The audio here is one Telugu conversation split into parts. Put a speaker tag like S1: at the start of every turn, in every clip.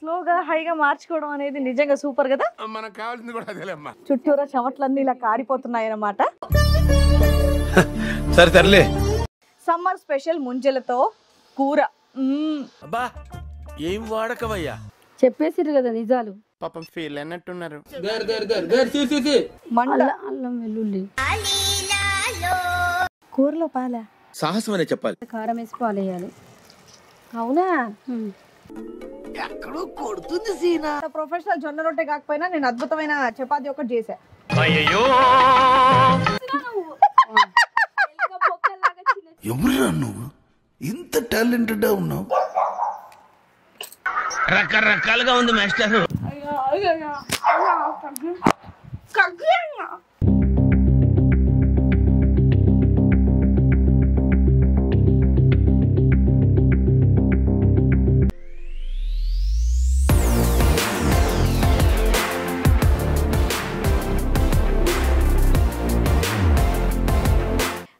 S1: స్లోగా హైగా మార్చుకోవడం అనేది నిజంగా సూపర్ కదా.
S2: మనకు కావాల్సింది కూడా అదేలేమ్మా.
S1: చుట్టూరా చెమట్లన్నీ ఇలా కారిపోతున్నాయి అన్నమాట.
S2: సరే తరలే.
S1: సమ్మర్ స్పెషల్ ముంజలతో కూర.
S2: అబ్బా ఏం వాడకవయ్యా.
S3: చెప్పేసిరు కదా నిజాలు.
S2: పాపం ఫీల్ అన్నట్టున్నారు.
S3: అల్లం వెల్లుల్లి
S1: కూరలో పాల
S2: సాహసం అనే చెప్పాలి.
S3: కారం వేసి పాలేయాలి. అవునా?
S1: ప్రొఫెషనల్ జొన్న రొట్టె కాకపోయినా నేను అద్భుతమైన చపాతి ఒకటి చేశా.
S4: ఎవరురా నువ్వు ఇంత టాలెంటెడ్ ఉన్నావు?
S2: రకరకాలుగా ఉంది మాస్టర్.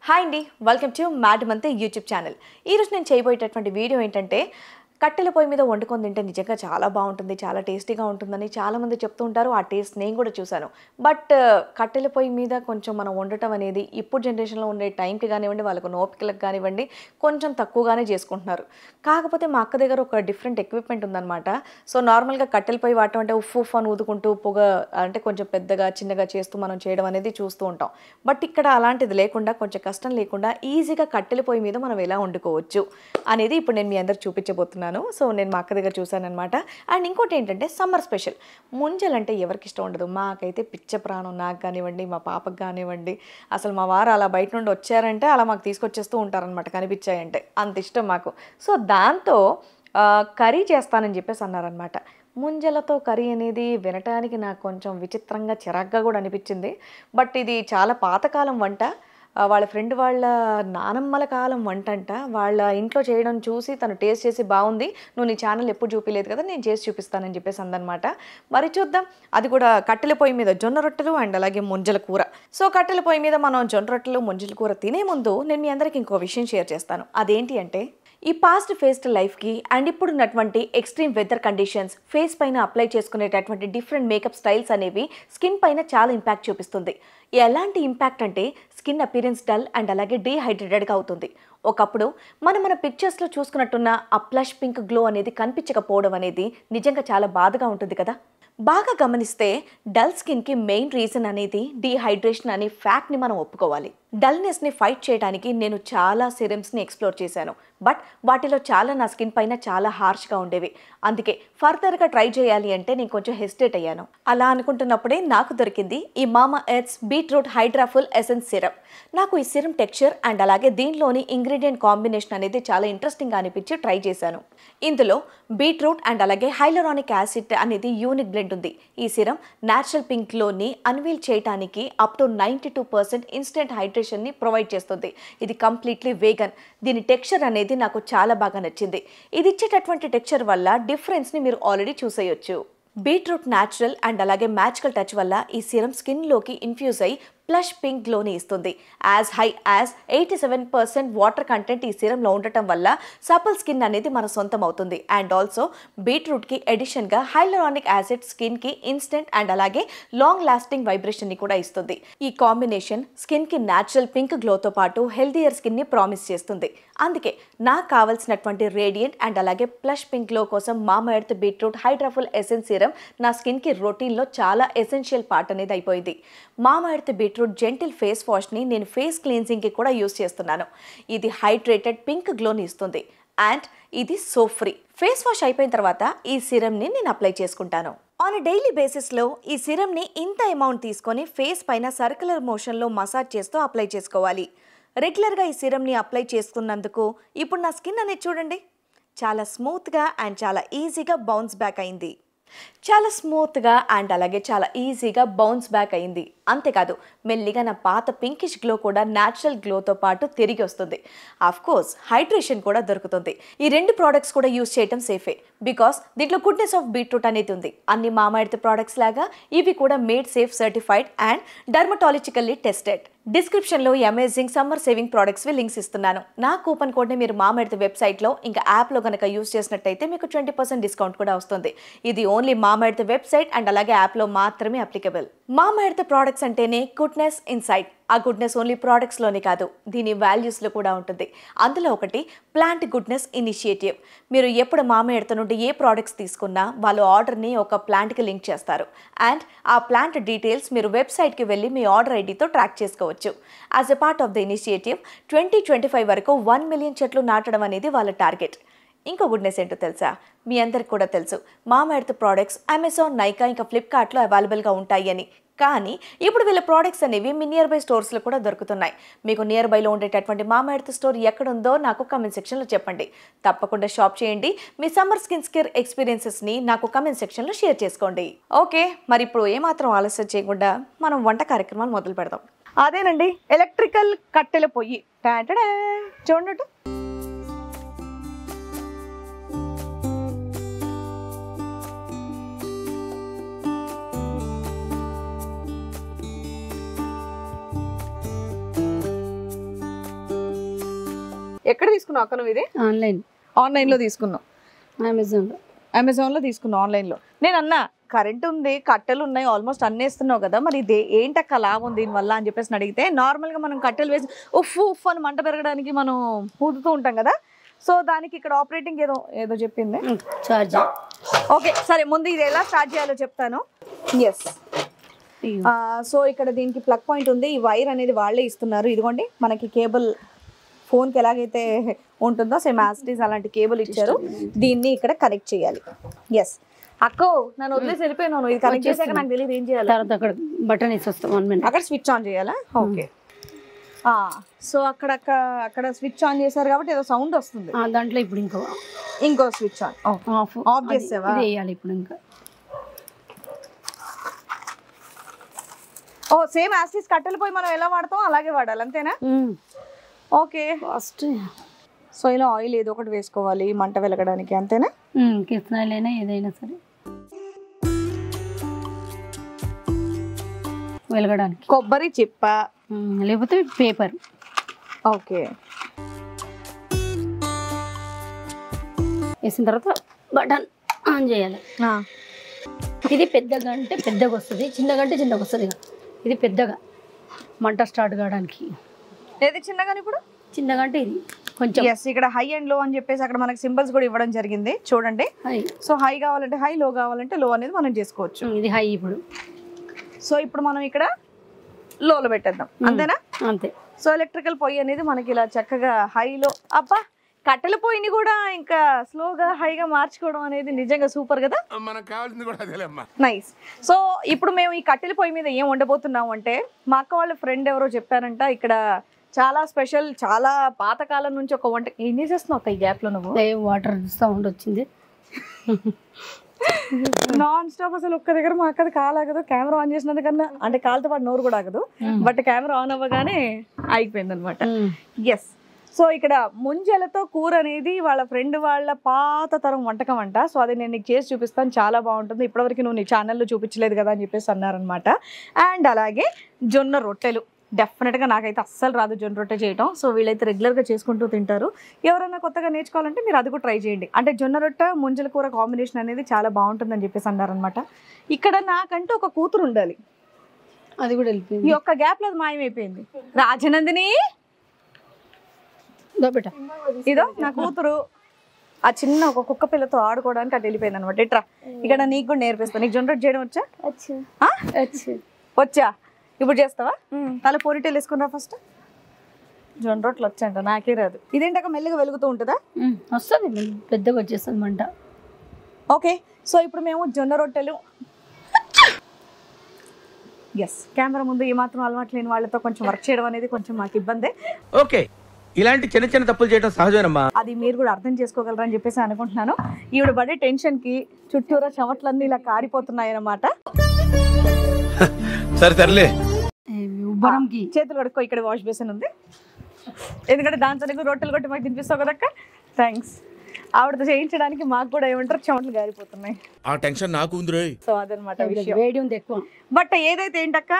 S1: హాయ్ అండి, వెల్కమ్ టు మ్యాడమంతే యూట్యూబ్ ఛానల్. ఈరోజు నేను చేయబోయేటటువంటి వీడియో ఏంటంటే కట్టెల పొయ్యి మీద వండుకొని తింటే నిజంగా చాలా బాగుంటుంది, చాలా టేస్టీగా ఉంటుందని చాలామంది చెప్తూ ఉంటారు. ఆ టేస్ట్ నేను కూడా చూశాను. బట్ కట్టెల పొయ్యి మీద కొంచెం మనం వండటం అనేది ఇప్పుడు జనరేషన్లో ఉండే టైంకి కానివ్వండి, వాళ్ళకు ఓపికలకు కానివ్వండి, కొంచెం తక్కువగానే చేసుకుంటున్నారు. కాకపోతే మా అక్క దగ్గర ఒక డిఫరెంట్ ఎక్విప్మెంట్ ఉందన్నమాట. సో నార్మల్గా కట్టెల పొయ్యి వాడటం అంటే ఉఫ్ అని ఊదుకుంటూ పొగ అంటే కొంచెం పెద్దగా చిన్నగా చేస్తూ మనం చేయడం అనేది చూస్తూ ఉంటాం. బట్ ఇక్కడ అలాంటిది లేకుండా, కొంచెం కష్టం లేకుండా ఈజీగా కట్టెల పొయ్యి మీద మనం ఎలా వండుకోవచ్చు అనేది ఇప్పుడు నేను మీ అందరికి చూపించబోతున్నాను. సో నేను మా అక్క దగ్గర చూసానమాట. అండ్ ఇంకోటి ఏంటంటే సమ్మర్ స్పెషల్ ముంజలంటే ఎవరికి ఇష్టం ఉండదు. మాకైతే పిచ్చ ప్రాణం, నాకు కానివ్వండి, మా పాపకు కానివ్వండి. అసలు మా వారు అలా బయట నుండి వచ్చారంటే అలా మాకు తీసుకొచ్చేస్తూ ఉంటారనమాట, కనిపించాయంటే అంత ఇష్టం మాకు. సో దాంతో కర్రీ చేస్తానని చెప్పేసి అన్నారనమాట. ముంజలతో కర్రీ అనేది వినటానికి నాకు కొంచెం విచిత్రంగా చిరాగ్గా కూడా అనిపించింది. బట్ ఇది చాలా పాతకాలం వంట. వాళ్ళ ఫ్రెండ్ వాళ్ళ నానమ్మల కాలం వంట అంట. వాళ్ళ ఇంట్లో చేయడం చూసి తను టేస్ట్ చేసి బాగుంది, నువ్వు నీ ఛానల్ ఎప్పుడు చూపించలేదు కదా, నేను చేసి చూపిస్తానని చెప్పేసి అందనమాట. మరి చూద్దాం. అది కూడా కట్టెల పొయ్యి మీద జొన్న రొట్టెలు అండ్ అలాగే ముంజల కూర. సో కట్టెల పొయ్యి మీద మనం జొన్న రొట్టెలు ముంజల కూర తినే ముందు నేను మీ అందరికీ ఇంకో విషయం షేర్ చేస్తాను. అదేంటి అంటే ఈ పాస్ట్ ఫేస్డ్ లైఫ్కి అండ్ ఇప్పుడున్నటువంటి ఎక్స్ట్రీమ్ వెదర్ కండిషన్స్ ఫేస్ పైన అప్లై చేసుకునేటటువంటి డిఫరెంట్ మేకప్ స్టైల్స్ అనేవి స్కిన్ పైన చాలా ఇంపాక్ట్ చూపిస్తుంది. ఎలాంటి ఇంపాక్ట్ అంటే స్కిన్ అపీరెన్స్ డల్ అండ్ అలాగే డీహైడ్రేటెడ్గా అవుతుంది. ఒకప్పుడు మన పిక్చర్స్లో చూసుకున్నట్టున్న ఆ ప్లష్ పింక్ గ్లో అనేది కనిపించకపోవడం అనేది నిజంగా చాలా బాధగా ఉంటుంది కదా. బాగా గమనిస్తే డల్ స్కిన్కి మెయిన్ రీజన్ అనేది డీహైడ్రేషన్ అనే ఫ్యాక్ట్ని మనం ఒప్పుకోవాలి. డల్నెస్ని ఫైట్ చేయడానికి నేను చాలా సిరమ్స్ని ఎక్స్ప్లోర్ చేశాను. బట్ వాటిలో చాలా నా స్కిన్ పైన చాలా హార్ష్గా ఉండేవి. అందుకే ఫర్దర్గా ట్రై చేయాలి అంటే నేను కొంచెం హెసిటేట్ అయ్యాను. అలా అనుకుంటున్నప్పుడే నాకు దొరికింది ఈ Mamaearth's beetroot hydraful essence serum. నాకు ఈ సిరమ్ టెక్స్చర్ అండ్ అలాగే దీనిలోని ఇంగ్రీడియంట్ కాంబినేషన్ అనేది చాలా ఇంట్రెస్టింగ్గా అనిపించి ట్రై చేశాను. ఇందులో బీట్రూట్ అండ్ అలాగే హైలరానిక్ యాసిడ్ అనేది యూనిక్ బ్లెండ్ ఉంది. ఈ సిరమ్ న్యాచురల్ పింక్లోని అన్వీల్ చేయడానికి అప్ టు 92% ఇన్స్టెంట్ హైడ్రేషన్ని ప్రొవైడ్ చేస్తుంది. ఇది కంప్లీట్లీ వేగన్. దీని టెక్స్చర్ అనేది నాకు చాలా బాగా నచ్చింది. ఇది ఇచ్చేటటువంటి టెక్స్చర్ వల్ల డిఫరెన్స్ని మీరు ఆల్రెడీ చూసేయొచ్చు. బీట్రూట్ న్యాచురల్ అండ్ అలాగే మ్యాజికల్ టచ్ వల్ల ఈ సిరమ్ స్కిన్లోకి ఇన్ఫ్యూజ్ అయ్యి ప్లష్ పింక్ గ్లోని ఇస్తుంది. As high as 87% water content ఈ సిరంలో ఉండటం వల్ల సపల్ స్కిన్ అనేది మన సొంతం అవుతుంది. అండ్ ఆల్సో బీట్రూట్కి ఎడిషన్గా హైలరానిక్ యాసిడ్ స్కిన్కి ఇన్స్టెంట్ అండ్ అలాగే లాంగ్ లాస్టింగ్ వైబ్రేషన్ని కూడా ఇస్తుంది. ఈ కాంబినేషన్ స్కిన్కి న్యాచురల్ పింక్ గ్లోతో పాటు హెల్దియర్ స్కిన్ని ప్రామిస్ చేస్తుంది. అందుకే నాకు కావాల్సినటువంటి రేడియంట్ అండ్ అలాగే ప్లష్ పింక్ గ్లో కోసం మామా earth beetroot hydraful essence serum నా స్కిన్కి రొటీన్లో చాలా ఎసెన్షియల్ పార్ట్ అనేది అయిపోయింది. మామా ఎర్త్ బీట్రూట్ జెంటిల్ ఫేస్ వాష్ని నేను ఫేస్ క్లీన్జింగ్కి కూడా యూస్ చేస్తున్నాను. ఇది హైడ్రేటెడ్ పింక్ గ్లోని ఇస్తుంది అండ్ ఇది సో ఫ్రీ. ఫేస్ వాష్ అయిపోయిన తర్వాత ఈ సిరమ్ని నేను అప్లై చేసుకుంటాను. ఆన్ ఎ డైలీ బేసిస్లో ఈ సిరమ్ని ఇంత అమౌంట్ తీసుకొని ఫేస్ పైన సర్క్యులర్ మోషన్లో మసాజ్ చేస్తూ అప్లై చేసుకోవాలి. రెగ్యులర్గా ఈ సిరమ్ని అప్లై చేసుకున్నందుకు ఇప్పుడు నా స్కిన్ అనేది చూడండి, చాలా స్మూత్గా అండ్ చాలా ఈజీగా బౌన్స్ బ్యాక్ అయింది. చాలా స్మూత్గా అండ్ అలాగే చాలా ఈజీగా బౌన్స్ బ్యాక్ అయింది. అంతేకాదు మెల్లిగా నా పాత పింకిష్ గ్లో కూడా న్యాచురల్ గ్లోతో పాటు తిరిగి వస్తుంది. ఆఫ్ కోర్స్ హైడ్రేషన్ కూడా దొరుకుతుంది. ఈ రెండు ప్రోడక్ట్స్ కూడా యూస్ చేయడం సేఫే. బికాస్ దీంట్లో గుడ్నెస్ ఆఫ్ బీట్రూట్ అనేది ఉంది. అన్ని మామా ఎర్త్ ప్రోడక్ట్స్ లాగా ఇవి కూడా made safe certified and dermatologically tested. డిస్క్రిప్షన్లో ఈ అమేజింగ్ సమ్మర్ సేవింగ్ ప్రోడక్ట్స్వి లింక్స్ ఇస్తున్నాను. నా కూపన్ కోడ్ని మీరు మామా ఎర్త్ వెబ్సైట్లో ఇంకా యాప్లో కనుక యూస్ చేసినట్టయితే మీకు 20% డిస్కౌంట్ కూడా వస్తుంది. ఇది ఓన్లీ మామా ఎర్త్ వెబ్సైట్ అండ్ అలాగే యాప్లో మాత్రమే అప్లికబుల్. మామా ఎర్త్ ప్రోడక్ట్స్ అంటేనే గుడ్నెస్ ఇన్సైడ్. ఆ గుడ్నెస్ ఓన్లీ ప్రోడక్ట్స్లోనే కాదు, దీని వాల్యూస్లో కూడా ఉంటుంది. అందులో ఒకటి ప్లాంట్ గుడ్నెస్ ఇనిషియేటివ్. మీరు ఎప్పుడు మామా ఎర్త్ నుండి ఏ ప్రోడక్ట్స్ తీసుకున్నా వాళ్ళు ఆర్డర్ని ఒక ప్లాంట్కి లింక్ చేస్తారు అండ్ ఆ ప్లాంట్ డీటెయిల్స్ మీరు వెబ్సైట్కి వెళ్ళి మీ ఆర్డర్ ఐడితో ట్రాక్ చేసుకోవచ్చు. As a part of the initiative 2025 వరకు 1 మిలియన్ చెట్లు నాటడం అనేది వాళ్ళ టార్గెట్. ఇంకో గుడ్నెస్ ఏంటో తెలుసా? మీ అందరికి కూడా తెలుసు, మామా ఎర్త్ ప్రోడక్ట్స్ అమెజాన్, నైకా ఇంకా ఫ్లిప్కార్ట్లో అవైలబుల్గా ఉంటాయి అని. కానీ ఇప్పుడు వీళ్ళ ప్రోడక్ట్స్ అనేవి మీ నియర్ బై స్టోర్స్లో కూడా దొరుకుతున్నాయి. మీకు నియర్ బైలో ఉండేటటువంటి మామా ఎర్త్ స్టోర్ ఎక్కడుందో నాకు కమెంట్ సెక్షన్లో చెప్పండి. తప్పకుండా షాప్ చేయండి. మీ సమ్మర్ స్కిన్ కేర్ ఎక్స్పీరియన్సెస్ని నాకు కమెంట్ సెక్షన్లో షేర్ చేసుకోండి. ఓకే, మరి ఇప్పుడు ఏమాత్రం ఆలస్యం చేయకుండా మనం వంట కార్యక్రమాలు మొదలు పెడదాం. అదేనండి, ఎలక్ట్రికల్ కట్టెల పొయ్యి. చూడండి, ఎక్కడ తీసుకున్నావు అక్క నువ్వు? ఇది ఆన్లైన్లో తీసుకున్నావు. అమెజాన్లో తీసుకున్నావు ఆన్లైన్లో. నేను అన్నా కరెంట్ ఉంది, కట్టెలు ఉన్నాయి, ఆల్మోస్ట్ అన్నేస్తున్నావు కదా, మరి ఇది ఏంటక్క లాభం ఉంది దీనివల్ల అని చెప్పేసి అడిగితే, నార్మల్గా మనం కట్టెలు వేసి ఉఫ్ అని మంట పెరగడానికి మనం ఊదుతూ ఉంటాం కదా, సో దానికి ఇక్కడ ఆపరేటింగ్ ఏదో చెప్పింది ఛార్జ్. ఓకే సరే, ముందు ఇది ఎలా స్టార్ట్ చేయాలో చెప్తాను. ఎస్, సో ఇక్కడ దీనికి ప్లగ్ పాయింట్ ఉంది. ఈ వైర్ అనేది వాళ్ళే ఇస్తున్నారు. ఇదిగోండి, మనకి కేబుల్ ఫోన్కి ఎలాగైతే ఉంటుందో సేమ్ యాజ్ ఇట్ ఈజ్ అలాంటి కేబుల్ ఇచ్చారు. దీన్ని ఇక్కడ కనెక్ట్ చేయాలి. ఎస్ అక్కో, నన్ను వదిలేసి వెళ్ళిపోయినాను. ఇది కనెక్ట్ చేశాక నాకు తెలియదు ఏం చేయాలి. తర్వాత అక్కడ బటన్ వేసి వస్తాం, 1 minute అక్కడ స్విచ్ ఆన్ చేయాలా? ఓకే, సో అక్కడ స్విచ్ ఆన్ చేశారు కాబట్టి ఏదో సౌండ్ వస్తుంది.
S3: దాంట్లో ఇప్పుడు
S1: ఇంకో స్విచ్ ఆన్ ఆఫ్ చేసావా?
S3: వేయాలి ఇప్పుడు. ఇంకా
S1: సేమ్ యాజ్ ఇట్ ఈజ్ కట్టెలు పోయి మనం ఎలా వాడతాం అలాగే వాడాలి, అంతేనా? ఓకే, ఫస్ట్ సో ఇలా ఆయిల్ ఏదో ఒకటి వేసుకోవాలి మంట వెలగడానికి, అంతేనా?
S3: కిరసనాయిల్ అయినా ఏదైనా సరే వెలగడానికి.
S1: కొబ్బరి చిప్ప
S3: లేకపోతే పేపర్.
S1: ఓకే,
S3: వేసిన తర్వాత బటన్ ఆన్ చేయాలి. ఇది పెద్దగా అంటే పెద్దగా వస్తుంది, చిన్నగా అంటే చిన్నగా వస్తుంది. ఇది పెద్దగా మంట స్టార్ట్ కావడానికి.
S1: ఏది చిన్నగా? ఇప్పుడు
S3: చిన్నగా అంటే ఇది కొంచెం.
S1: ఎస్, ఇక్కడ హై అండ్ లో అని చెప్పేసి అక్కడ మనకి సింబల్స్ కూడా ఇవ్వడం జరిగింది చూడండి. సో హై కావాలంటే హై, లో కావాలంటే లో అనేది మనం చేసుకోవచ్చు.
S3: ఇది హై ఇప్పుడు.
S1: సో ఇప్పుడు మనం ఇక్కడ లోలో పెట్టేద్దాం, అంతేనా?
S3: అంతే.
S1: సో ఎలక్ట్రికల్ పొయ్యి అనేది మనకి ఇలా చక్కగా హైలో, అబ్బా కట్టెల పొయ్యిని కూడా ఇంకా స్లోగా హైగా మార్చుకోవడం అనేది నిజంగా సూపర్ కదా.
S2: మనకు కావాల్సింది కూడా అదేలేమ్మా.
S1: నైస్. సో ఇప్పుడు మేము ఈ కట్టెల పొయ్యి మీద ఏం వండబోతున్నాము అంటే, మా అక్క వాళ్ళ ఫ్రెండ్ ఎవరో చెప్పారంట ఇక్కడ చాలా స్పెషల్, చాలా పాతకాలం నుంచి ఒక వంట. ఏం చేసేస్తున్నావు అక్క ఈ గ్యాప్లో నువ్వు?
S3: వాటర్ సౌండ్ వచ్చింది
S1: నాన్ స్టాప్. అసలు ఒక్క దగ్గర మా అక్కది కాలాగదు, కెమెరా ఆన్ చేసినందుకన్నా అంటే కాలుతో పాటు నోరు కూడా ఆగదు, బట్ కెమెరా ఆన్ అవ్వగానే అయిపోయింది అనమాట. ఎస్, సో ఇక్కడ ముంజలతో కూర అనేది వాళ్ళ ఫ్రెండ్ వాళ్ళ పాత తరం వంటకం అంట. సో అది నేను నీకు చేసి చూపిస్తాను, చాలా బాగుంటుంది. ఇప్పటివరకు నువ్వు నీ ఛానల్లో చూపించలేదు కదా అని చెప్పేసి అన్నారనమాట. అండ్ అలాగే జొన్న రొట్టెలు, డెఫినెట్గా నాకైతే అస్సలు రాదు జొన్న రొట్టె చేయటం. సో వీళ్ళైతే రెగ్యులర్గా చేసుకుంటూ తింటారు. ఎవరైనా కొత్తగా నేర్చుకోవాలంటే మీరు అది కూడా ట్రై చేయండి. అంటే జొన్న రొట్టె ముంజల కూర కాంబినేషన్ అనేది చాలా బాగుంటుందని చెప్పేసి అన్నారనమాట. ఇక్కడ నాకంటూ ఒక కూతురు ఉండాలి,
S3: అది కూడా వెళ్ళిపోయింది.
S1: ఈ ఒక్క గ్యాప్లో అది మాయమైపోయింది. రాజనందిని, ఇదో నా కూతురు ఆ చిన్న ఒక కుక్క పిల్లతో ఆడుకోవడానికి అటు వెళ్ళిపోయింది అనమాట. ఇట్రా, ఇక్కడ నీకు కూడా నేర్పిస్తాను. నీకు జొన్న రొట్టె చేయడం వచ్చా? వచ్చా? ఇప్పుడు చేస్తావా? తల పోరిటేలు వేసుకున్నా ఫస్ట్. జొన్న రొట్టెలు వచ్చాయంట, నాకే రాదు. ఇదేంటాక మెల్లగా వెలుగుతూ ఉంటుందా?
S3: వస్తుంది, పెద్దగా వచ్చేస్తుంది మంట.
S1: ఓకే, సో ఇప్పుడు మేము జొన్న రొట్టెలు, ఎస్ కెమెరా ముందు ఏమాత్రం అలవాటు లేని వాళ్ళతో కొంచెం వర్క్ చేయడం అనేది కొంచెం మాకు ఇబ్బందే.
S2: ఓకే, ఇలాంటి చిన్న చిన్న తప్పులు చేయడం సహజమేనమ్మా.
S1: అది మీరు కూడా అర్థం చేసుకోగలరని చెప్పేసి అనుకుంటున్నాను. ఈవిడ పడే టెన్షన్కి చుట్టూరా చెమట్లన్నీ ఇలా కారిపోతున్నాయి అన్నమాట.
S2: సరే సర్లే,
S3: ఉబ్బరంకి
S1: చేతులు కడుక్కో. ఇక్కడ వాష్ బేసిన్ ఉంది, ఎందుకంటే దాంతో రొట్టెలు కొట్టి మాకు తినిపిస్తావు కదక్క. థ్యాంక్స్. ఆవిడతో చేయించడానికి మాకు కూడా ఏమంటారు చెమటలు గారిపోతున్నాయి.
S2: ఆ టెన్షన్ నాకు ఉంది రోయ్.
S1: సో అదనమాట విషయం.
S3: వేడి ఉంది ఎక్కువ.
S1: బట్ ఏదైతే ఏంటక్క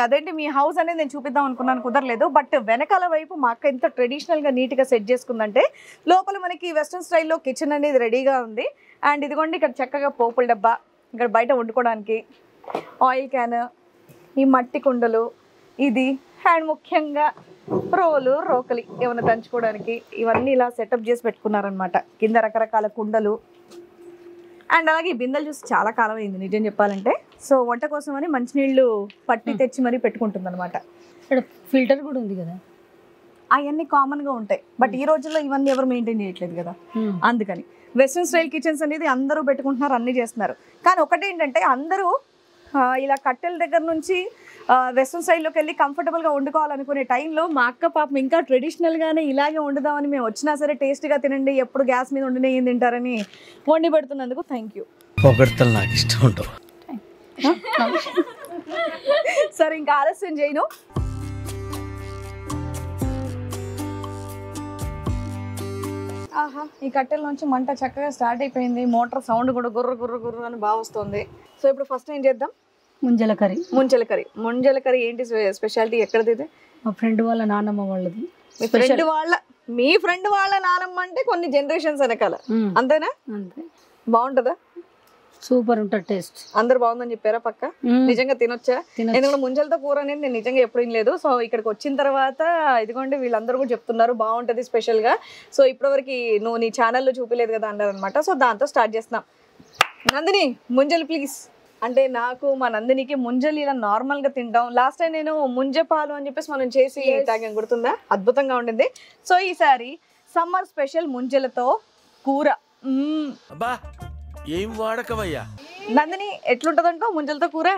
S1: అదేంటి మీ హౌస్ అనేది నేను చూపిద్దాం అనుకున్నాను, కుదరలేదు. బట్ వెనకాల వైపు మా అక్క ఎంత ట్రెడిషనల్ గా నీట్ గా సెట్ చేసుకుందంటే లోపల మనకి వెస్ట్రన్ స్టైల్లో కిచెన్ అనేది రెడీగా ఉంది. అండ్ ఇదిగోండి ఇక్కడ చక్కగా పోపుల డబ్బా, ఇక్కడ బయట వండుకోవడానికి ఆయిల్ క్యాన్, ఈ మట్టి కుండలు, ఇది అండ్ ముఖ్యంగా రోలు రోకలి ఏమైనా దంచుకోవడానికి ఇవన్నీ ఇలా సెటప్ చేసి పెట్టుకున్నారనమాట. కింద రకరకాల కుండలు అండ్ అలాగే ఈ బిందెలు చూసి చాలా కాలం అయింది నిజం చెప్పాలంటే. సో వంట కోసం అని మంచినీళ్ళు పట్టి తెచ్చి మరీ పెట్టుకుంటుంది అనమాట.
S3: ఇక్కడ ఫిల్టర్ కూడా ఉంది కదా.
S1: అవన్నీ కామన్గా ఉంటాయి, బట్ ఈ రోజుల్లో ఇవన్నీ ఎవరు మెయింటైన్ చేయట్లేదు కదా. అందుకని వెస్ట్రన్ స్టైల్ కిచెన్స్ అనేది అందరూ పెట్టుకుంటున్నారు, అన్నీ చేస్తున్నారు. కానీ ఒకటేంటంటే అందరూ ఇలా కట్టెల దగ్గర నుంచి వెస్ట్రన్ స్టైల్లోకి వెళ్ళి కంఫర్టబుల్గా వండుకోవాలనుకునే టైంలో మా అక్క పాపం ఇంకా ట్రెడిషనల్గానే ఇలాగే వండుదామని, మేము వచ్చినా సరే టేస్ట్గా తినండి, ఎప్పుడు గ్యాస్ మీద వండినే ఏం తింటారని వండి పెడుతున్నందుకు థ్యాంక్ యూ.
S2: పొగడ్తలు నాకు ఇష్టం ఉండవు.
S1: సరే ఇంకా ఆలస్యం చేయను. ఆహా, ఈ కట్టెల నుంచి మంట చక్కగా స్టార్ట్ అయిపోయింది. మోటార్ సౌండ్ కూడా గుర్ర గుర్ర గుర్ర అని బాగా వస్తుంది. సో ఇప్పుడు ఫస్ట్ ఏం చేద్దాం?
S3: ముంజల కర్రీ.
S1: ముంజల కర్రీ ఏంటి స్పెషాలిటీ? ఎక్కడది ఇది?
S3: మా ఫ్రెండ్ వాళ్ళ నాన్నమ్మ వాళ్ళది.
S1: మీ ఫ్రెండ్ వాళ్ళ నానమ్మ అంటే కొన్ని జనరేషన్స్ వెనకాల, అంతేనా?
S3: అంతే.
S1: బాగుంటుందా?
S3: సూపర్ ఉంటుంది టేస్ట్.
S1: అందరు బాగుందని చెప్పారా? పక్క నిజంగా తినొచ్చా? ఎందుకంటే ముంజలతో కూర అనేది నేను నిజంగా ఎప్పుడు లేదు. సో ఇక్కడికి వచ్చిన తర్వాత ఇదిగోండి వీళ్ళందరూ కూడా చెప్తున్నారు బాగుంటుంది స్పెషల్ గా. సో ఇప్పటివరకు నువ్వు నీ ఛానల్లో చూపించలేదు కదా అన్నారు అనమాట. సో దాంతో స్టార్ట్ చేస్తున్నాం. నందిని ముంజలు ప్లీజ్ అంటే నాకు మా నందినికి ముంజలు ఇలా నార్మల్ గా తింటాం. లాస్ట్ టైం నేను ముంజ పాలు అని చెప్పేసి మనం చేసి తాగాం, గుర్తుందా? అద్భుతంగా ఉండింది. సో ఈసారి సమ్మర్ స్పెషల్ ముంజలతో కూర.
S2: అబ్బా ఏం వాడకవయ్యా.
S1: నందిని ఎట్లుంటదంటో ముంజలతో కూర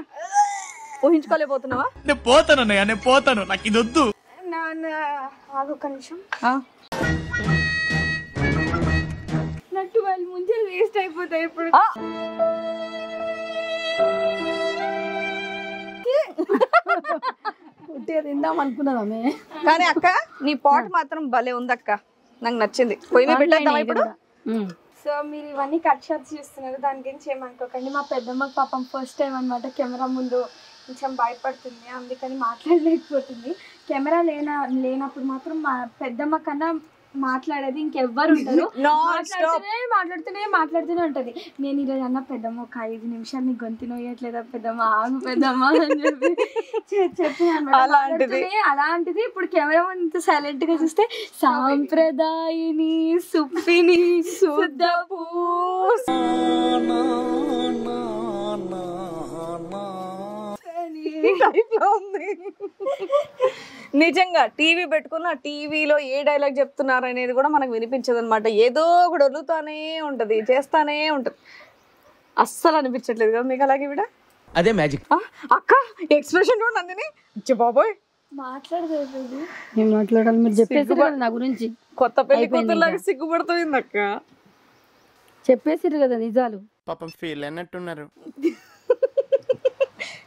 S1: ఊహించుకోలేకపోతున్నావా?
S2: నేను పోతాను, నాకు ఇది వద్దు.
S5: ఒక నిమిషం. నా 12 ముంజలు వేస్ట్ అయిపోతాయి ఇప్పుడు.
S3: తిందాం అనుకున్నదామే.
S1: కానీ అక్క నీ పాట్ మాత్రం భలే ఉంది అక్క, నాకు నచ్చింది. పొయ్యి మీద పెట్టేద్దామా ఇప్పుడు?
S5: సో మీరు ఇవన్నీ కట్ షాట్స్ చూస్తున్నారు, దాని గురించి ఏమనుకోకండి. మా పెద్దమ్మకి పాపం ఫస్ట్ టైం అనమాట కెమెరా ముందు కొంచెం భయపడుతుంది, అందుకని మాట్లాడలేకపోతుంది. కెమెరా లేనప్పుడు మాత్రం మా పెద్దమ్మ కన్నా మాట్లాడేది ఇంకెవ్వరు ఉంటారు. మాట్లాడుతూనే ఉంటది. నేను ఈరోజు అన్న పెద్దమ్మ ఒక 5 నిమిషాలు నీ గొంతు నోయట్లేదా పెద్దమ్మ, ఆగు పెద్దమ్మ అని చెప్పి అలాంటిది ఇప్పుడు కెమెరా ముందు సైలెంట్ గా చూస్తే సాంప్రదాయిని సుప్పిని శుద్ధపూ నిజంగా టీవీ పెట్టుకున్న టీవీలో ఏ డైలాగ్ చెప్తున్నారు అనేది కూడా మనకు వినిపించదు అనమాట. ఏదో ఒకటి వదులుతానే ఉంటది, చేస్తానే ఉంటది. అస్సలు అనిపించట్లేదు కదా మీకు అలాగే? విడ
S2: అదే మ్యాజిక్.
S1: అక్క ఎక్స్ప్రెషన్ కూడా నందిని బాబోయ్
S5: మాట్లాడలేదు.
S3: ఏం మాట్లాడాలి మీరు చెప్పేసి నా గురించి.
S1: కొత్త పెళ్లి కూతురులాగా సిగ్గుపడుతుంది అక్క.
S3: చెప్పేసిరు కదా నిజాలు.
S2: పాపం ఫీల్ అన్నట్టున్నారు.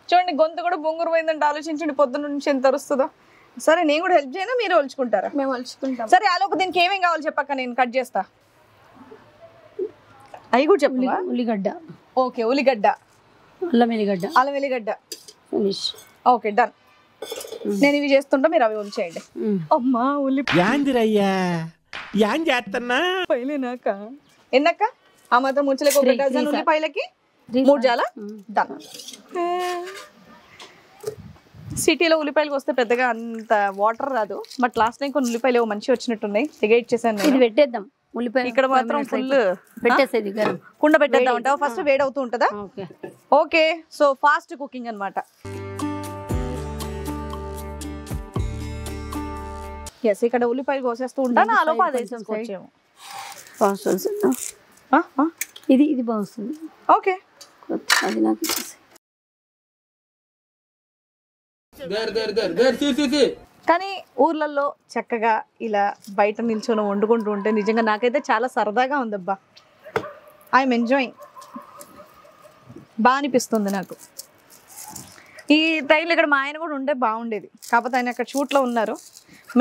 S1: చూడండి గొంతు కూడా బొంగురు పోయిందంటే ఆలోచించండి పొద్దున్న నుంచి ఎంత వస్తుందో. సరే నేను కూడా హెల్ప్ చేయనా, మీరు ఒలుచుకుంటారా?
S5: మేము ఒలుచుకుంటాం.
S1: సరే ఆలోపు దీనికి ఏమేం కావాలి చెప్పక్క, నేను కట్ చేస్తా. అవి కూడా చెప్పు.
S3: ఉల్లిగడ్డ.
S1: ఓకే ఉల్లిగడ్డ,
S3: అల్లం వెల్లిగడ్డ
S1: ఫినిష్. Okay done. నేను ఇవి చేస్తుంటా, మీరు అవి ఒలిచేయండి. అమ్మా
S2: యాందిరయ్యా యాన్ చేస్తున్నా
S1: పైలేనాక ఎన్నక్క ఆ మాత్రం ముంచలేక ఒక డజన్ ఉల్లిపాయలకి 3 జాలా డన్. సిటీలో ఉల్లిపాయలకు వస్తే పెద్దగా అంత వాటర్ రాదు, బట్ లాస్ట్ టైం కొన్ని ఉల్లిపాయలు ఏవో మంచిగా వచ్చినట్టున్నాయి, తెగ ఇచ్చేసాను.
S3: ఇది పెట్టేద్దాం ఉల్లిపాయ.
S1: ఇక్కడ మాత్రం ఫుల్
S3: పెట్టేసేది
S1: కుండ పెట్టేద్దాం అంటావా? ఫస్ట్ వేడి అవుతూ ఉంటుందా? ఓకే సో ఫాస్ట్ కుకింగ్ అన్నమాట. ఎస్ ఇక్కడ ఉల్లిపాయలు కోసేస్తూ ఉంటాను, ఆ లోపు అది వేసేసుకోవచ్చేమో.
S3: ఇది బాగుంది.
S1: ఓకే
S3: అది నాకు
S1: కానీ ఊర్లలో చక్కగా ఇలా బయట నిల్చొని వండుకుంటూ ఉంటే నిజంగా నాకైతే చాలా సరదాగా ఉందబ్బా. ఐఎమ్ ఎంజాయింగ్, బాగా అనిపిస్తుంది నాకు. ఈ టైంలో ఇక్కడ మా ఆయన కూడా ఉంటే బాగుండేది, కాకపోతే ఆయన అక్కడ షూట్లో ఉన్నారు,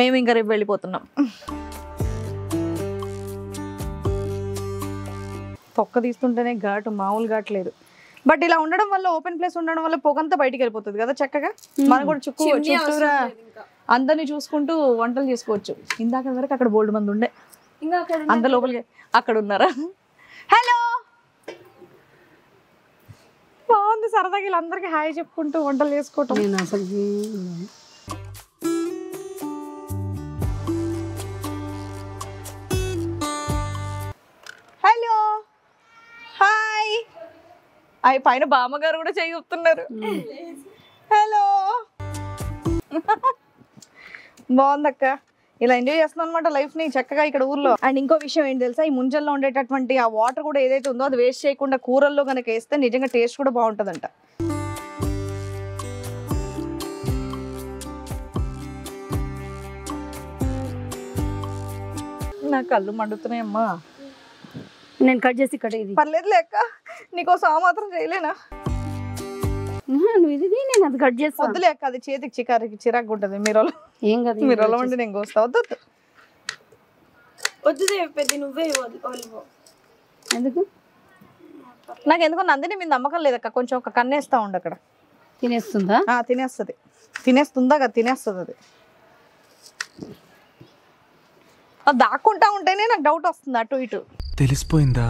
S1: మేము ఇంకా రేపు వెళ్ళిపోతున్నాం. తొక్క తీస్తుంటేనే ఘాటు మామూలు ఘాటు లేదు. బట్ ఇలా ఉండడం వల్ల ఓపెన్ ప్లేస్ ఉండడం వల్ల పొగంతా బయటికి వెళ్ళిపోతుంది కదా చక్కగా. మనం కూడా చుట్టూరా అందరినీ చూసుకుంటూ వంటలు చేసుకోవచ్చు. ఇందాక వరకు అక్కడ బోల్డ్ మంది ఉండే,
S5: ఇంకా
S1: అంత లోపలికి అక్కడ ఉన్నారా? హలో, బాగుంది సరదాగా వీళ్ళందరికీ హాయ్ చెప్పుకుంటూ వంటలు చేసుకోవటం.
S3: నేను అసలు
S1: హలో హాయ్. అవి పైన బామ్మగారు కూడా చెయ్యుతున్నారు. హలో బాగుందక్క. ఇలా ఎంజాయ్ చేస్తున్నాం అనమాట లైఫ్ ని చక్కగా ఇక్కడ ఊర్లో. అండ్ ఇంకో విషయం ఏంటి తెలుసా, ఈ ముంజల్లో ఉండేటటువంటి ఆ వాటర్ కూడా ఏదైతే ఉందో అది వేస్ట్ చేయకుండా కూరల్లో కనుక వేస్తే నిజంగా టేస్ట్ కూడా బాగుంటుందంట. నా కళ్ళు మండుతున్నాయమ్మా.
S3: నేను కట్ చేసి ఇక్కడ ఇది
S1: పర్లేదు లేక నీకోసం ఆ మాత్రం చేయలేనా?
S3: నువ్వు ఇది నేను అది కట్ చేస్తా.
S1: వద్దులే అక్క, అది చేతికి చిరాకు ఉంటుంది. మీరు
S3: ఏం కదా
S1: మీరు వండి నేను కోస్తా. వద్దు
S5: వద్దు పెద్ద నువ్వే
S3: ఎందుకు?
S1: నాకు ఎందుకో నందిని మీద నమ్మకం లేదక్క. కొంచెం ఒక కన్నేస్తా ఉండు అక్కడ.
S3: తినేస్తుందా?
S1: తినేస్తుంది. తినేస్తుందా కదా? తినేస్తుంది అది. అది దాక్కుంటా ఉంటేనే నాకు డౌట్ వస్తుంది అటు ఇటు.
S2: తెలిసిపోయిందా?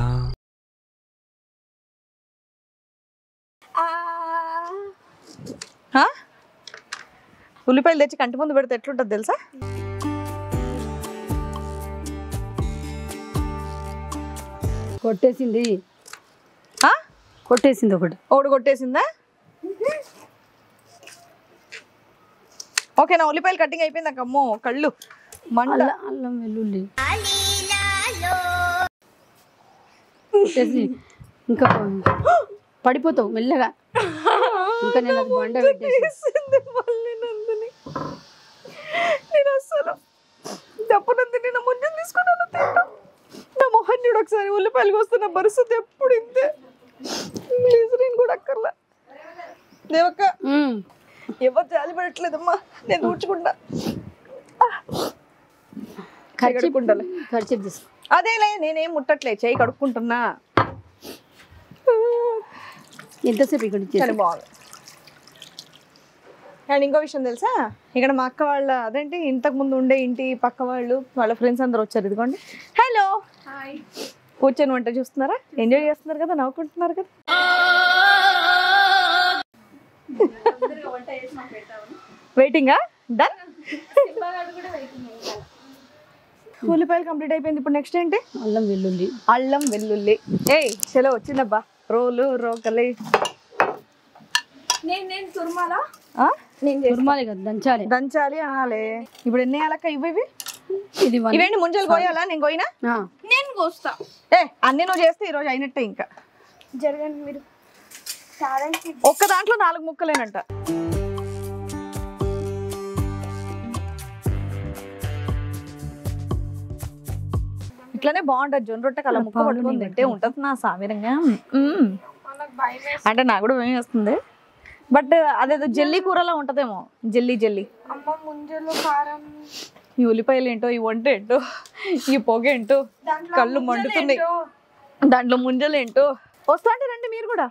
S1: ఉల్లిపాయలు తెచ్చి కంటి ముందు పెడితే ఎట్లుంటుంది తెలుసా?
S3: కొట్టేసింది కొట్టేసింది ఒకటి
S1: కొట్టేసిందా? ఓకేనా? ఉల్లిపాయలు కటింగ్ అయిపోయింది అక్క. అమ్మో కళ్ళు మంట.
S3: అల్లం వెల్లుల్లి ఇంకా పడిపోతావు మెల్లగా. ఇంకా నేను అది బండ పెట్టేసింది
S1: మళ్ళీ నందిని. నేను అసలు తప్పనందిని నా ముంజలు తీసుకున్నాను తింటా. నా మొహం చూడు ఒకసారి. ఉల్లిపాయలు వస్తున్న పరిస్థితి ఎప్పుడు ఇంతే. ప్లీజ్ నేను కూడా అక్కర్లా దేవక్క. ఎవరు జాలి పడట్లేదమ్మా. నేను ఊడ్చుకుంటా.
S3: ఖర్చు
S1: అదేలే, నేనేం ముట్టట్లే, చేయి కడుక్కుంటున్నా.
S3: ఎంతసేపు ఇక్కడ
S1: బాగుంది. అండ్ ఇంకో విషయం తెలుసా, ఇక్కడ మా అక్క వాళ్ళ అదేంటి ఇంతకు ముందు ఉండే ఇంటి పక్క వాళ్ళు వాళ్ళ ఫ్రెండ్స్ అందరు వచ్చారు. ఇదిగోండి. హలో కూర్చొని వంట చూస్తున్నారా? ఎంజాయ్ చేస్తున్నారు కదా, నవ్వుకుంటున్నారు కదా. వెయిటింగా? డన్. ఉల్లిపాయలు కంప్లీట్ అయిపోయింది. ఇప్పుడు నెక్స్ట్ ఏంటి? అల్లం వెల్లుల్లి. ఏయ్ చలో వచ్చిందబ్బా. రోలు రోకలి
S5: నేను తుర్మాలా
S1: దంచాలి అనాలే. ఇప్పుడు ఎన్ని వేయాలక్క? ఇవి ఇవేంటి ముంజలు కోయాలా? నేను కోయినా?
S5: నేను కోస్తా.
S1: అన్ని నువ్వు చేస్తే ఈరోజు అయినట్టే. ఇంకా
S5: జరగండి మీరు.
S1: ఒక్క దాంట్లో 4 ముక్కలేనంట. ఇట్లానే బాగుంటది. జొన్న రొట్టెకి అలా ముక్క పట్టుకొని తింటే ఉంటది నా సామిరంగా. అంటే నాకు కూడా భయం వేస్తుంది. బట్ అదేదో జల్లీ కూరలా ఉంటదేమో. జల్లీ
S5: అమ్మ ముంజలు కారం.
S1: ఈ ఉల్లిపాయలు ఏంటో, ఈ వంట ఏంటో, ఈ పొగ ఏంటో, కళ్ళు మండుతున్నాయి. దాంట్లో ముంజలు ఏంటో. వస్తా అంటే రండి మీరు కూడా.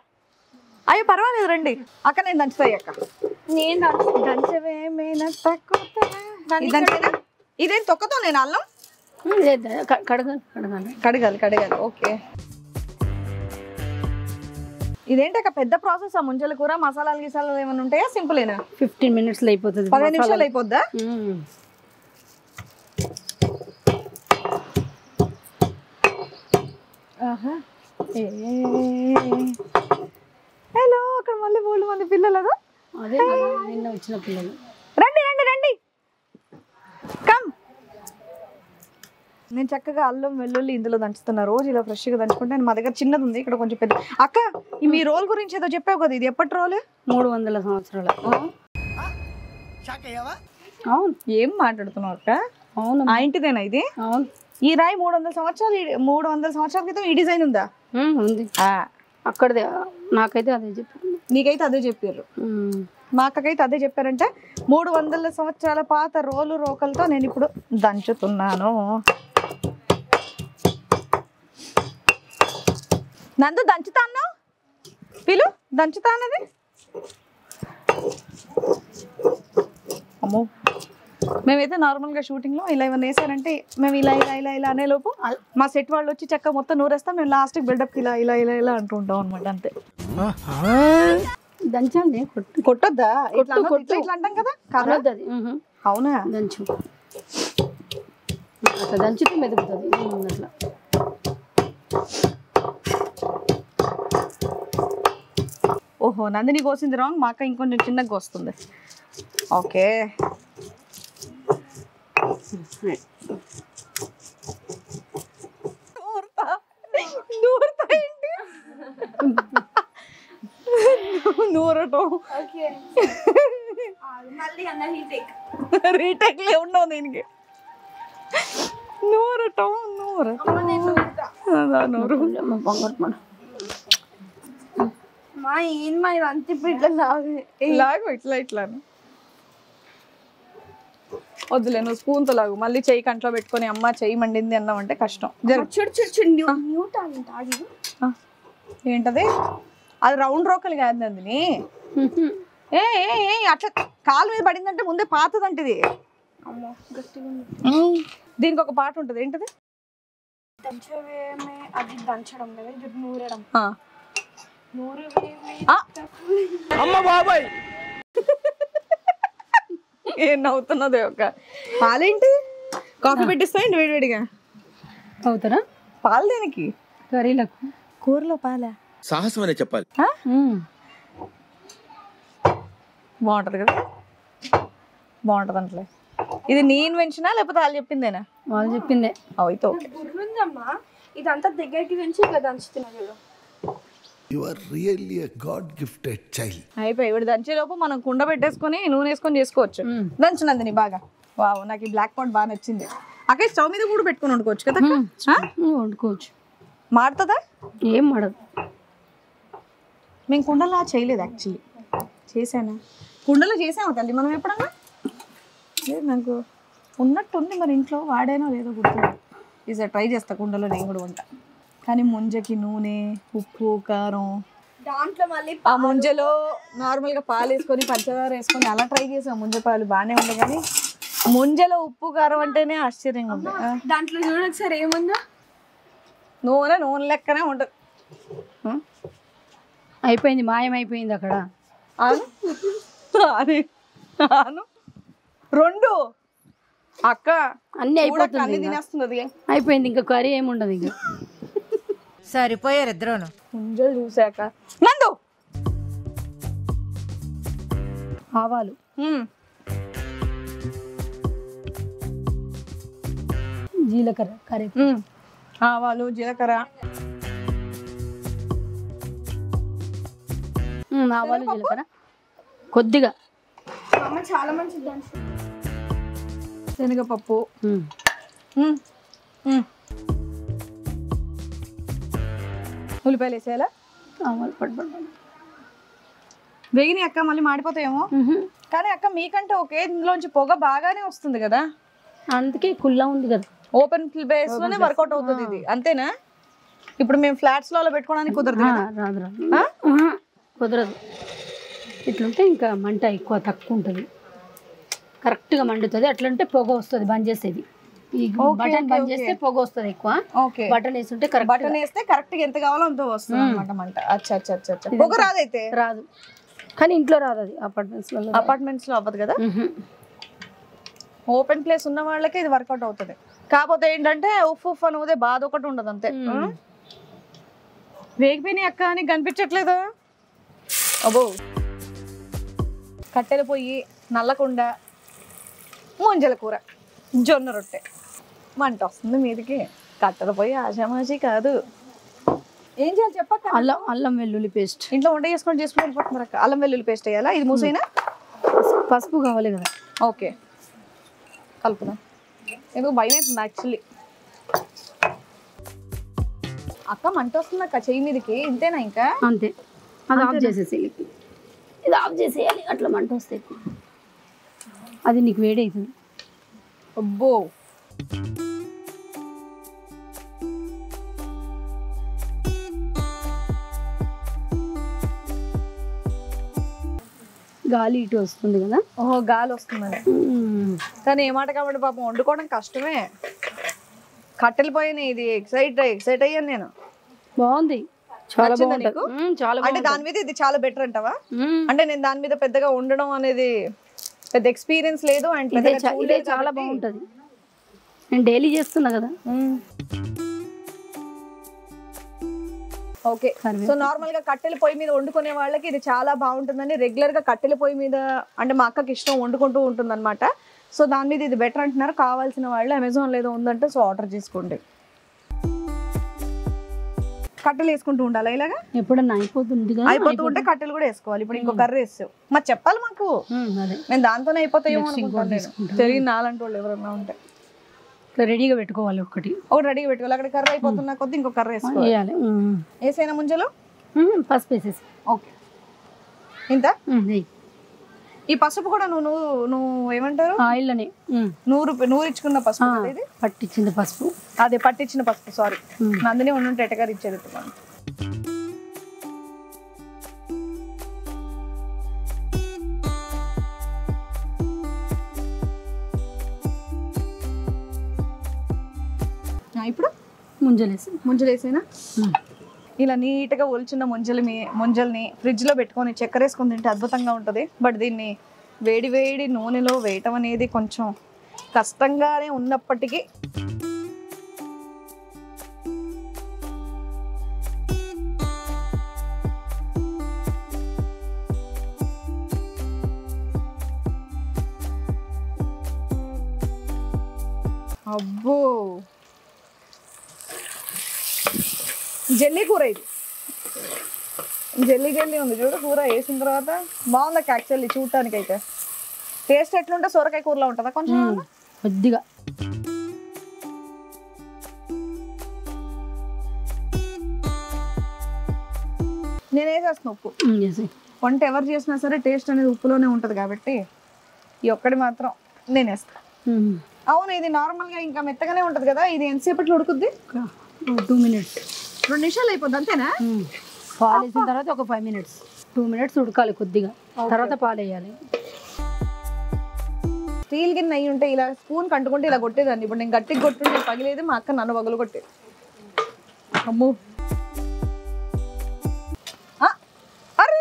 S1: అయ్యో పర్వాలేదు రండి అక్క. నేను దంచుతాయి అక్క.
S5: నేను
S1: ఇదేం తొక్కతో నేను అల్లం కడగాలి. ఓకే. ఇదేంటక్క పెద్ద ప్రాసెస్? ఆ ముంజల కూర మసాలాలు గిసాలాలు ఏమైనా ఉంటాయా? సింపులేనా?
S3: 15 minutes అయిపోతుంది.
S1: 15 నిమిషాలు అయిపోద్దా? హలో, అక్కడ మళ్ళీ 3 మంది పిల్లలు.
S3: అదే నిన్న వచ్చిన పిల్లలు.
S1: రండి కమ్. నేను చక్కగా అల్లం వెల్లుల్లి ఇందులో దంచుతున్నా. రోజు ఇలా ఫ్రెష్గా దంచుకుంటే. మా దగ్గర చిన్నది ఉంది, ఇక్కడ కొంచెం పెద్ద. అక్క మీ రోల్ గురించి ఏదో చెప్పావు కదా, ఇది ఎప్పటి రోల్?
S3: 300 సంవత్సరాల.
S1: అవును. ఏం మాట్లాడుతున్నావు అక్క?
S3: అవును.
S1: ఆ ఇంటిదేనా ఇది?
S3: అవును.
S1: ఈ రాయి 300 సంవత్సరాల క్రితం ఈ డిజైన్ ఉందా?
S3: ఉంది. అక్కడదే. నాకైతే అదే చెప్పారు.
S1: నీకైతే అదే చెప్పారు. మా అక్కకైతే అదే చెప్పారంటే 300 సంవత్సరాల పాత రోలు రోకలతో నేను ఇప్పుడు దంచుతున్నాను. నందు దంచుతా అన్నావు, పిలు దంచుతా అన్నది. అమ్మో, మేమైతే నార్మల్గా షూటింగ్లో ఇలా ఏమైనా వేసారంటే మేము ఇలా ఇలా ఇలా ఇలా అనే లోపు మా సెట్ వాళ్ళు వచ్చి చెక్క మొత్తం నూరేస్తాం, మేము లాస్ట్కి బిల్డప్కి ఇలా ఇలా ఇలా ఇలా అంటూ ఉంటాం అనమాట. అంతే.
S3: దంచండి,
S1: కొట్టొద్దా? ఇట్లా
S3: కొట్టు.
S1: ఇట్లా అంటాం కదా.
S3: అనొద్దు అది.
S1: అవునా?
S3: దంచు, అట్లా దంచితే మెదుగుతుంది అట్లా.
S1: ఓహో, నందిని కోసింది రాంగ్, మా అక్క ఇంకొంచెం చిన్నగా కోస్తుంది. ఓకే. నూరటం రీటేక్లే ఉండవు దీనికి. నూరటం నూరటం నూరు
S5: మా ఏం మా ఇది అంత ఇప్పుడు ఇట్లా
S1: లాగు ఇట్లా ఇట్లా వద్దులే, నువ్వు స్పూన్తో లాగు. మళ్ళీ చెయ్యి కంట్లో పెట్టుకొని అమ్మ చెయ్యి మండింది అన్నామంటే కష్టం. ఏంటది? అది రౌండ్ రోకలు కాదు నందిని. ఏ అట్లా కాలు మీద పడిందంటే ముందే పాతదంటే ఇది. దీనికి ఒక పాట ఉంటుంది, ఏంటది?
S5: అది దంచడం కదా, నూరడం.
S2: అమ్మ బాబాయ్,
S1: ఏం నవ్వుతున్నదే. ఒక పాలేంటి? కాఫీ పెట్టిస్తాయండి వేడివేడిగా?
S3: అవుతారా?
S1: పాలు దేనికి?
S3: కర్రీలకు.
S1: కూరలో పాలా?
S2: సాహసం అనే చెప్పాలి.
S1: బాగుంటది కదా, బాగుంటది అంటలే. ఇది నీ ఇన్వెన్షనా లేకపోతే వాళ్ళు చెప్పిందేనా?
S3: వాళ్ళు చెప్పిందే.
S1: అయితే ఓకే.
S5: బుర్రుందమ్మా, ఇదంతా దగ్గరికి పెంచి ఇట్లా దంచుతున్నా చూడు.
S4: You are really a god gifted child.
S1: అయిపోయి ఇవి దంచేలోపు మనం కుండ పెట్టేసుకొని నూనె వేసుకొని చేసుకోవచ్చు. దంచినందుని బాగా. వావ్, నాకు ఈ బ్లాక్ పాట్ బాగా నచ్చింది. అక్కడ స్టవ్ మీద కూడా పెట్టుకొని వండుకోవచ్చు కదా.
S3: వండుకోవచ్చు.
S1: మాడుతుందా?
S3: ఏం మాడదు.
S1: మేము కుండలా చేయలేదు యాక్చువల్లీ. చేశాను, కుండలో చేసాము తల్లి మనం ఎప్పుడన్నా. లేదు, నాకు ఉన్నట్టుంది, మరి ఇంట్లో వాడేనో లేదో గుర్తుంది. ఈసారి ట్రై చేస్తా కుండలో నేను కూడా వంట. కానీ ముంజకి నూనె, ఉప్పు, కారం,
S5: దాంట్లో మళ్ళీ
S1: ఆ ముంజలో నార్మల్గా పాలు వేసుకొని పంచదార వేసుకొని అలా ట్రై చేసాం. ముంజ పాలు బాగానే ఉండే, కానీ ముంజలో ఉప్పు కారం అంటేనే ఆశ్చర్యంగా ఉంది.
S5: దాంట్లో చూడండి ఒకసారి ఏముందో.
S1: నూనె నూనె లెక్కనే ఉంటుంది.
S3: అయిపోయింది, మాయమైపోయింది అక్కడ.
S1: అను రెండు అక్క
S3: అన్ని అయిపోతుంది,
S1: అన్ని తినేస్తుంది.
S3: అయిపోయింది, ఇంకా కర్రీ ఏముండదు. ఇంకా
S6: సరిపోయారు ఇద్దరును.
S1: ముంజలు చూసాక నందు
S3: ఆవాలు, జీలకర్ర, కర్రీ,
S1: ఆవాలు, జీలకర్ర,
S3: ఆవాలు, జీలకర్ర కొద్దిగా,
S5: అమ్మ చాలా మంచిది దంచు.
S1: శనగపప్పు, ఉల్లిపాయలు వేసేయాలా?
S3: ఆవాలు పడ్డ
S1: వేగిని అక్క మళ్ళీ మాడిపోతాయేమో. కానీ అక్క మీకంటే ఒకే ఇందులోంచి పొగ బాగానే వస్తుంది కదా.
S3: అందుకే కుల్లా ఉంది కదా.
S1: ఓపెన్ బేస్ లోనే వర్కౌట్ అవుతుంది ఇది, అంతేనా? ఇప్పుడు మేము ఫ్లాట్స్ లో అలా పెట్టుకోవడానికి కుదరదు కదా.
S3: రాదు కుదరదు. ఇట్లుంటే ఇంకా మంట ఎక్కువ తక్కువ ఉంటుంది, కరెక్ట్గా మండుతుంది. అట్లంటే పొగ వస్తుంది, బంద్ చేసేది. ఈ బటన్ బంద్ చేస్తే పొగ వస్తుంది ఎక్కువ.
S1: ఓకే,
S3: బటన్ వేస్తుంటే కరెక్ట్,
S1: బటన్ వేస్తే కరెక్ట్ గా ఎంత కావాలో అంత వస్తుంది అన్నమాట మంట. అచ్చా అచ్చా అచ్చా. పొగ రాదైతే?
S3: రాదు, కానీ ఇంట్లో రాదు. అది
S1: అపార్ట్మెంట్స్ లో అవ్వదు కదా. ఓపెన్ ప్లేస్ ఉన్న వాళ్ళకి ఇది వర్కౌట్ అవుతుంది. కాకపోతే ఏంటంటే ఉఫ్ ఉఫ్ అనేది బాధ ఒకటి ఉండదు అంతే. వేగిపోయినాయి అక్క అని కనిపించట్లేదు. అబ్బో, కట్టెల పొయ్యి, నల్లకుండ, ముంజల కూర, జొన్న రొట్టె, మంట వస్తుంది మీదికి. కట్టెల పొయ్యి ఆషామాషి కాదు. ఏం చేయాలి చెప్పక్క?
S3: అల్లం వెల్లుల్లి పేస్ట్
S1: ఇంట్లో వంట చేసుకొని వెళ్ళిపోతున్నారు అక్క. అల్లం వెల్లుల్లి పేస్ట్ వేయాలా? ఇది మూసైనా?
S3: పసుపు కావాలి కదా.
S1: ఓకే, కలుపుదాం. ఎందుకు భయం అవుతుంది యాక్చువల్లీ. అక్క మంట వస్తుంది అక్క చెయ్యి మీదకి, ఇంతేనా? ఇంకా
S3: అంతే, అది ఆఫ్ చేసేసేయాలి. ఇది ఆఫ్ చేసేయాలి, అట్లా మంట వస్తే ఎక్కువ. అది నీకు వేడి అవుతుంది.
S1: అబ్బో,
S3: గాలి ఇటు వస్తుంది కదా.
S1: ఓహో గాలి వస్తుందని. కానీ ఏమాట కాబట్టి పాపం వండుకోవడం కష్టమే. కట్టెలు పోయిన ఇది ఎక్సైట్ అయ్యాను నేను.
S3: బాగుంది, చాలా
S1: నచ్చిందా
S3: బాగుంటుంది.
S1: నీకు?
S3: చాలా
S1: అంటే దాని మీద ఇది చాలా బెటర్ అంటావా? అంటే నేను దాని మీద పెద్దగా ఉండడం అనేది పెద్ద ఎక్స్పీరియన్స్ లేదు. అండ్
S3: ఇదే చాలా బాగుంటుంది, నేను డైలీ చేస్తున్నా కదా.
S1: ఓకే. సో నార్మల్ గా కట్టెల పొయ్యి మీద వండుకునే వాళ్ళకి ఇది చాలా బాగుంటుందని, రెగ్యులర్ గా కట్టెల పొయ్యి మీద అంటే మా అక్కకి ఇష్టం వండుకుంటూ ఉంటుంది అనమాట. సో దాని మీద ఇది బెటర్ అంటున్నారు. కావాల్సిన వాళ్ళు అమెజాన్ ఏదో ఉందంటే సో ఆర్డర్ చేసుకోండి. కట్టెలు వేసుకుంటూ ఉండాలి ఇలాగా?
S3: ఎప్పుడన్నా అయిపోతుంది కదా,
S1: అయిపోతూ ఉంటే కట్టెలు కూడా వేసుకోవాలి. ఇప్పుడు ఇంకో కర్రీ వేస్తావు మరి చెప్పాలి మాకు.
S3: అదే
S1: నేను దాంతోనే అయిపోతాయేమో అనుకుంటాను. తెలియని నాలంటి వాళ్ళు ఎవరన్నా ఉంటే
S3: రెడీగా పెట్టుకోవాలి. ఒకటి
S1: రెడీగా పెట్టుకోవాలి. అక్కడ కర్రీ అయిపోతున్న కొద్ది ఇంకో కర్రీ వేసుకోవాలి.
S3: వేయాలి.
S1: వేసైనా ముంజలు
S3: పసుపు వేసేసి.
S1: ఓకే. ఇంత ఈ పసుపు కూడా నువ్వు ఏమంటారు
S3: ఆయిల్లోనే
S1: నూరిచ్చుకున్న పసుపు కదా ఇది?
S3: పట్టించింది పసుపు.
S1: అదే పట్టించిన పసుపు. సారీ, నందిని ఉండుంటే ఎటగారు ఇచ్చేది. ఇప్పుడు ముంజలేసేనా? ఇలా నీట్గా ఒలిచిన ముంజల్ని ఫ్రిడ్జ్లో పెట్టుకొని చక్కెర వేసుకొని తింటే అద్భుతంగా ఉంటుంది. బట్ దీన్ని వేడి వేడి నూనెలో వేయటం అనేది కొంచెం కష్టంగానే ఉన్నప్పటికీ అబ్బో జల్లీ కూర. ఇది జల్లీ ఉంది చూడు కూర. వేసిన తర్వాత బాగుంది యాక్చువల్లీ చూడటానికి. అయితే టేస్ట్ ఎట్లుంటే సొరకాయ కూరలో ఉంటుందా కొంచెం
S3: కొద్దిగా?
S1: నేను వేసేస్తాను ఉప్పు. వంట ఎవరు చేసినా సరే టేస్ట్ అనేది ఉప్పులోనే ఉంటుంది కాబట్టి ఈ ఒక్కటి మాత్రం నేను వేస్తాను. అవును, ఇది నార్మల్గా ఇంకా మెత్తగానే ఉంటుంది కదా. ఇది ఎంతసేపట్లో ఉడుకుద్ది?
S3: 2 minutes.
S1: 2 నిమిషాలు అయిపోద్ది అంతేనా?
S3: పాలు వేసిన తర్వాత ఒక 5 minutes, 2 minutes ఉడకాలి కొద్దిగా. తర్వాత పాలు వేయాలి.
S1: స్టీల్ గిన్నె అయ్యి ఉంటే ఇలా స్పూన్ కంటుకుంటే ఇలా కొట్టేదాన్ని. ఇప్పుడు నేను గట్టిగా కొట్టుంటే పగిలేది. మా అక్క నన్ను పగలు కొట్టేది. అమ్మో, అరే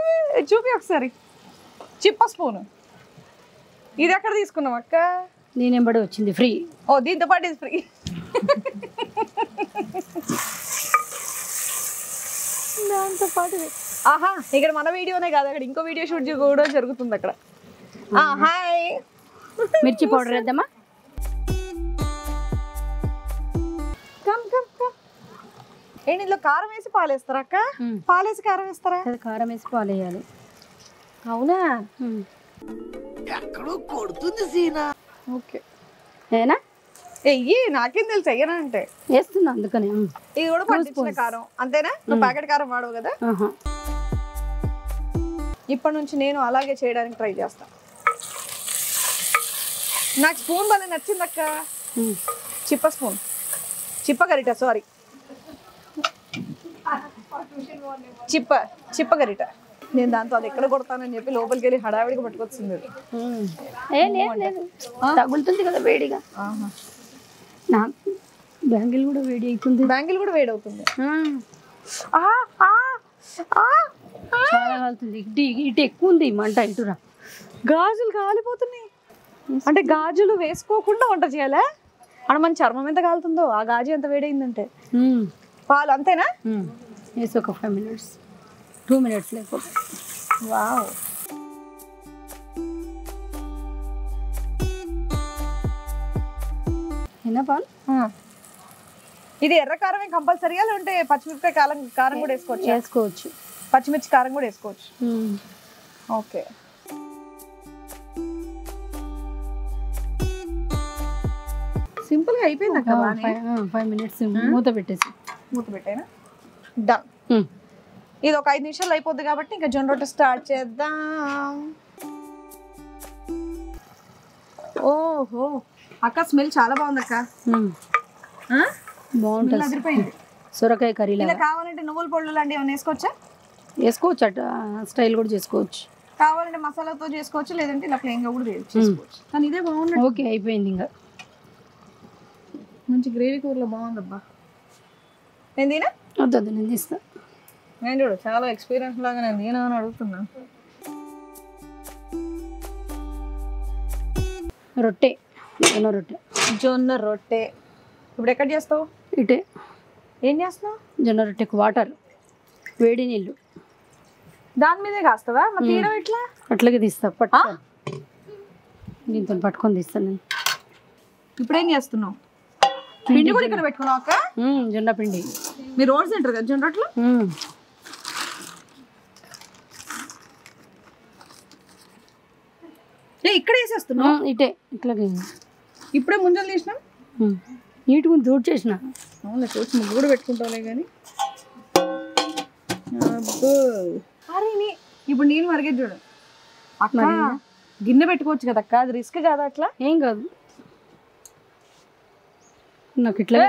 S1: చూపి ఒకసారి. చిప్ప స్పూన్ ఇది ఎక్కడ తీసుకున్నాం అక్క?
S3: నేనేంబడి వచ్చింది ఫ్రీ.
S1: ఓ దీంతో పాటు ఇది ఫ్రీ. దాంతో పాటు ఆహా, ఇక్కడ మన వీడియోనే కాదు, అక్కడ ఇంకో వీడియో షూట్ కూడా జరుగుతుంది అక్కడ. హాయ్,
S3: మిర్చి పౌడర్ వేద్దామా?
S1: ఏంటి ఇందులో కారం వేసి పాలు వేస్తారా అక్క? పాలేసి కారం వేస్తారా?
S3: కారం వేసి పాలు వేయాలి.
S1: అవునా?
S4: ఎక్కడో కొడుతుంది సీనా.
S1: ఓకే,
S3: ఏనా
S1: ఎయ్యి. నాకేం తెలుసు అయ్యనా అంటే.
S3: వేస్తున్నా అందుకని.
S1: ఇది కూడా పట్టించిన కారం అంతేనా? నువ్వు ప్యాకెట్ కారం వాడవు కదా. ఇప్పటి నుంచి నేను అలాగే చేయడానికి ట్రై చేస్తా. నాకు స్పూన్ భలే నచ్చింది అక్క. చిప్ప స్పూన్, చిప్ప గరిట, సారీ చిప్ప గరిట. నేను దాంతో అది ఎక్కడ కొడతానని చెప్పి లోపలికి వెళ్ళి హడావిడిగా పట్టుకొచ్చింది.
S3: తగులుతుంది కదా వేడిగా. బ్యాంగిల్ కూడా వేడి అవుతుంది.
S1: బ్యాంగిల్ కూడా వేడి అవుతుంది.
S3: చాలా కాలుతుంది. ఇటు ఎక్కువ ఉంది మంట. ఇటురా
S1: గాజులు కాలిపోతున్నాయి. అంటే గాజులు వేసుకోకుండా వంట చేయాలా? అక్కడ మన చర్మం ఎంత కాలుతుందో, ఆ గాజు ఎంత వేడైందంటే. పాలు అంతేనా?
S3: వేసి ఒక 5 minutes, 2 minutes లేకపోతే.
S1: వావ్,
S3: అయినా పాలు.
S1: ఇది ఎర్ర కారమే కంపల్సరీగా లేదంటే పచ్చిమిరపకాయ కారం కూడా వేసుకోవచ్చు?
S3: వేసుకోవచ్చు.
S1: పచ్చిమిర్చి కారం కూడా వేసుకోవచ్చు. ఓకే, సింపుల్ గా అయిపోయింది అక్క.
S3: 5 minutes మూత పెట్టేసి.
S1: మూత పెట్టేనా? డన్. ఇది ఒక 5 నిమిషాలు అయిపోద్ది కాబట్టి ఇంకా జొన్న రొట్టె స్టార్ట్ చేద్దాం. ఓహో అక్క, స్మెల్ చాలా బాగుంది అక్క.
S3: బాగుంటుంది,
S1: అదిరిపోయింది.
S3: సొరకాయ కర్రీ
S1: ఇలా కావాలంటే నువ్వుల పొళ్ళు లాంటివి ఏమైనా వేసుకోవచ్చా?
S3: వేసుకోవచ్చు. అట్ట స్టైల్ కూడా చేసుకోవచ్చు.
S1: కావాలంటే మసాలాతో చేసుకోవచ్చు, లేదంటే ఇలా ప్లెయిన్ గా కూడా చేసుకోవచ్చు. కానీ ఇదే బాగుంది.
S3: ఓకే అయిపోయింది. ఇంకా
S1: మంచి గ్రేవీ కూరలో బాగుందబ్బా. నేను తినా
S3: వద్దు నేను తీస్తా.
S1: నేను చూడు చాలా ఎక్స్పీరియన్స్ లాగా నేను తినా అని అడుగుతున్నా.
S3: రొట్టె, జొన్న రొట్టె.
S1: జొన్న రొట్టె ఇప్పుడు ఎక్కడ చేస్తావు?
S3: ఇటే.
S1: ఏం చేస్తున్నావు?
S3: జొన్న రొట్టెకి వాటర్, వేడి నీళ్ళు
S1: దాని మీదే కాస్తావా? మరి తీయడం ఎట్లా?
S3: అట్లాగే తీస్తా. దీంతో పట్టుకొని తీస్తాను నేను.
S1: ఇప్పుడు ఏం చేస్తున్నావు? పిండి కూడా ఇక్కడ పెట్టుకున్నావు అక్క?
S3: జొన్న పిండి.
S1: మీరు రోడ్స్ తింటారు కదా జొన్న రొట్టెలు? ఇక్కడ వేసేస్తున్నావు?
S3: ఇటే ఇట్లాగే.
S1: ఇప్పుడే ముంజలు తీసినాం.
S3: నీట్గా దూడ్ చేసిన.
S1: అవునా చూసి ముగ్గు కూడా పెట్టుకుంటావులే కానీ. అరే ఇప్పుడు నేను మరిగే చూడు అక్క, గిన్నె పెట్టుకోవచ్చు కదా అక్క, అది రిస్క్ కాదా? అట్లా
S3: ఏం కాదు, నాకు ఇట్లా.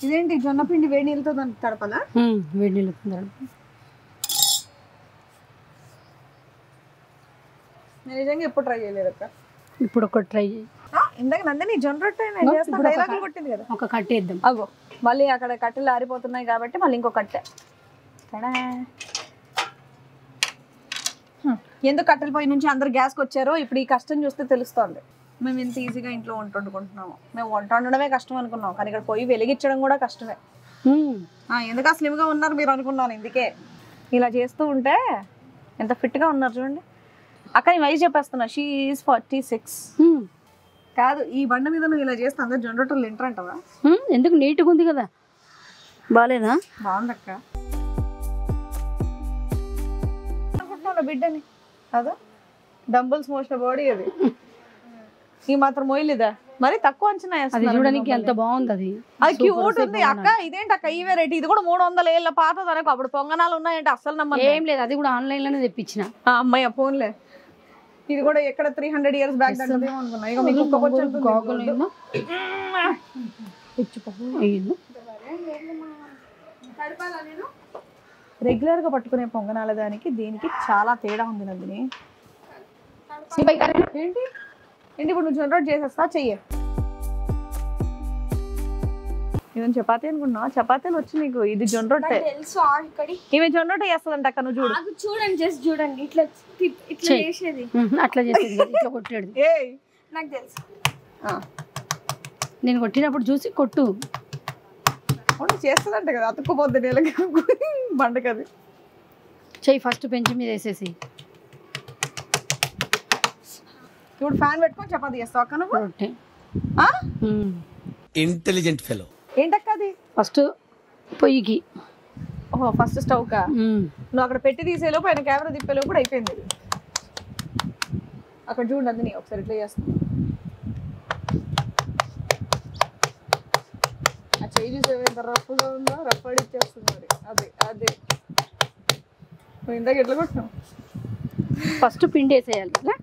S1: ఇదేంటి జొన్న పిండి వేడి నీళ్ళతో దాన్ని తడపాలా?
S3: వేడి నీళ్ళు తడపాలి.
S1: నేను నిజంగా ఎప్పుడు ట్రై చేయలేదు అక్క.
S3: ఇప్పుడు ఒకటి ట్రై చేయి.
S1: ఇందాక నందిని జొన్న రొట్టె డైలాగులు కొట్టింది కదా.
S3: ఒక కట్టేద్దాం.
S1: అగో మళ్ళీ అక్కడ కట్టెలు ఆరిపోతున్నాయి కాబట్టి మళ్ళీ ఇంకో కట్టె. ఎందుకు కట్టెల పొయ్యి నుంచి అందరు గ్యాస్కి వచ్చారో ఇప్పుడు ఈ కష్టం చూస్తే తెలుస్తోంది. మేము ఇంత ఈజీగా ఇంట్లో వంట వండుకుంటున్నాము. మేము వంట వండడమే కష్టం అనుకున్నాం, కానీ ఇక్కడ పొయ్యి వెలిగించడం కూడా కష్టమే. ఎందుకు స్లిమ్గా ఉన్నారు మీరు అనుకున్నాను. ఇందుకే ఇలా చేస్తూ ఉంటే ఎంత ఫిట్గా ఉన్నారు చూడండి. అక్క నీ వయసు చెప్పేస్తున్నా, షీ ఈజ్ 46. కాదు ఈ బండ మీద నువ్వు ఇలా చేస్తే అందరు జొన్న రొట్టెలు తింటారంటవా?
S3: ఎందుకు నీట్గా ఉంది కదా. బాగాలేదా?
S1: బాగుంది అక్క. అనుకుంటున్నా బిడ్డని కాదు, డంబుల్స్ మోసిన బాడీ అది. ఈ మాత్రం మోయలేదా? మరి తక్కువ అంచనా
S3: అది చూడడానికి ఎంత బాగుంది.
S1: అది క్యూట్ ఉంది అక్క. ఇదేంటి అక్క ఈ వెరైటీ? ఇది కూడా 300 ఏళ్ళ పాతది అనుకో. అప్పుడు పొంగనాలు ఉన్నాయంటే అస్సలు నమ్మను.
S3: ఏం లేదు, అది కూడా ఆన్లైన్ లోనే తెప్పించిన.
S1: అమ్మాయి ఫోన్లే. ఇది కూడా ఎక్కడ 300 years బ్యాక్ దండదేమో అనుకున్నా. ఇక మీకు రెగ్యులర్ గా పట్టుకునే పొంగనాల దానికి దీనికి చాలా తేడా ఉంది నందిని. ఏంటి ఏంటి ఇప్పుడు నువ్వు జొన్న రొట్టె చేసేస్తా? చెయ్యి. ఇవన్నీ చపాతీ అనుకున్నా. చపాతీలు వచ్చి నీకు. ఇది జొన్న రొట్టె. ఈమె జొన్న రొట్టె చేస్తుందంట అక్క. నువ్వు చూడు.
S5: చూడండి జస్ట్ చూడండి. ఇట్లా ఇట్లా చేసేది.
S3: అట్లా చేసేది ఇట్లా కొట్టాడు.
S5: నాకు తెలుసు.
S3: నేను కొట్టినప్పుడు చూసి కొట్టు.
S1: చేస్తుందంట కదా, అతుక్కుపోద్ది నేలకి బండకది.
S3: చెయ్యి ఫస్ట్ పెంచి మీద వేసేసి.
S1: ఇప్పుడు ఫ్యాన్ పెట్టుకొని చపాతీ చేస్తావు అక్క నువ్వు?
S3: రొట్టె.
S2: Intelligent fellow.
S1: ఏంటక్క అది?
S3: ఫస్ట్ పొయ్యికి.
S1: ఓహో ఫస్ట్ స్టవ్ కా? నువ్వు అక్కడ పెట్టి తీసేలోపు ఆయన కెమెరా తిప్పేలోపు కూడా అయిపోయింది. అక్కడ చూడండి అది నీ ఒకసారి ఇట్లా చేస్తాను. ఆ చేయి చూసే ఎంత రఫ్గా ఉందో, రఫ్ అడిచ్చేస్తుంది మరి. అదే అదే నువ్వు ఇందాక ఎట్లా కొట్టినావు?
S3: ఫస్ట్ పిండి వేసేయాలి. ఇట్లా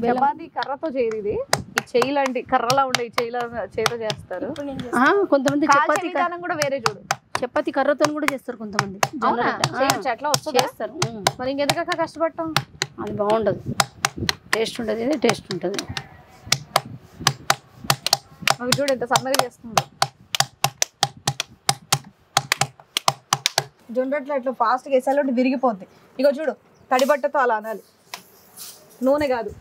S1: చపాతీ కర్రతో చేయరు. ఇది ఈ చెయ్యి లాంటి కర్రలా ఉండే ఈ చేయితో చేస్తారు.
S3: కొంతమంది చపాతీ
S1: విధానం కూడా వేరే చూడు.
S3: చపాతీ కర్రతో కూడా చేస్తారు కొంతమంది.
S1: అట్లా వస్తుంది
S3: చేస్తారు.
S1: మరి ఇంకెందుకక్క కష్టపడటం?
S3: అది బాగుండదు, టేస్ట్ ఉంటుంది. ఇది టేస్ట్ ఉంటుంది.
S1: అవి చూడు ఎంత సన్నగా చేస్తుంది. జొన్న రొట్టెలు ఇట్లా ఫాస్ట్గా వేసాలంటే విరిగిపోద్ది. ఇగో చూడు, తడి బట్టతో అలా అనాలి, నూనె కాదు.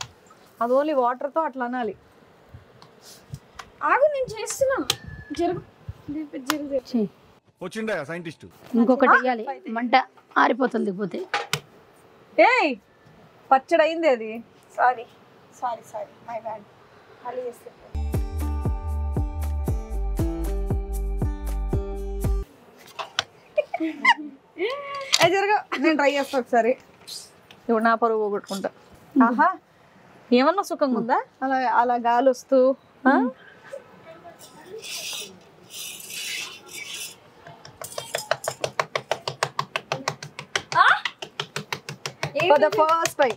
S1: అది ఓన్లీ వాటర్తో అట్లా అనాలి.
S5: ఆగు నేను చేస్తున్నా. జరుగు.
S4: వచ్చిండా సైంటిస్ట్?
S3: ఇంకొకటి వేయాలి, మంట ఆరిపోతుంది దిగిపోతే.
S1: ఏయ్ పచ్చడి అయింది అది.
S5: Sorry sorry sorry my bad. మళ్ళీ చేస్తా.
S1: జరగా నేను ట్రై చేస్తా ఒకసారి. ఇప్పుడు నా పరువు పోగొట్టుకుంటా. ఆహా ఏమన్నా సుఖంగా ఉందా? అలా అలా గాలి వస్తూ ఫర్ ద ఫస్ట్ టైం.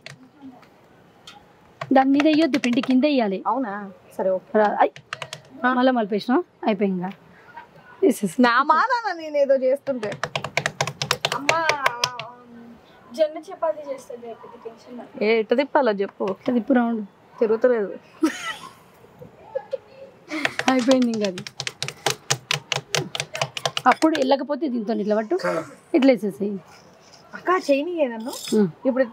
S3: దాని మీద వేయొద్దు, పిండి కింద వేయాలి.
S1: అవునా, సరే ఓకే.
S3: మళ్ళీ మలిపేసినాం, అయిపోయింది.
S1: నా మానా నేను ఏదో చేస్తుంటే.
S5: అమ్మ జొన్న చపాతీ చేస్తుంది, టెన్షన్.
S1: ఎట్ట తిప్పాలో చెప్పు.
S3: తిప్పు రౌండ్.
S1: తిరుగుతలేదు.
S3: అయిపోయింది ఇంకా అది. అప్పుడు వెళ్ళకపోతే దీంతో ఇట్లా పట్టు, ఇట్లా వేసేసి
S1: అక్క చేయని నన్ను ఇప్పుడు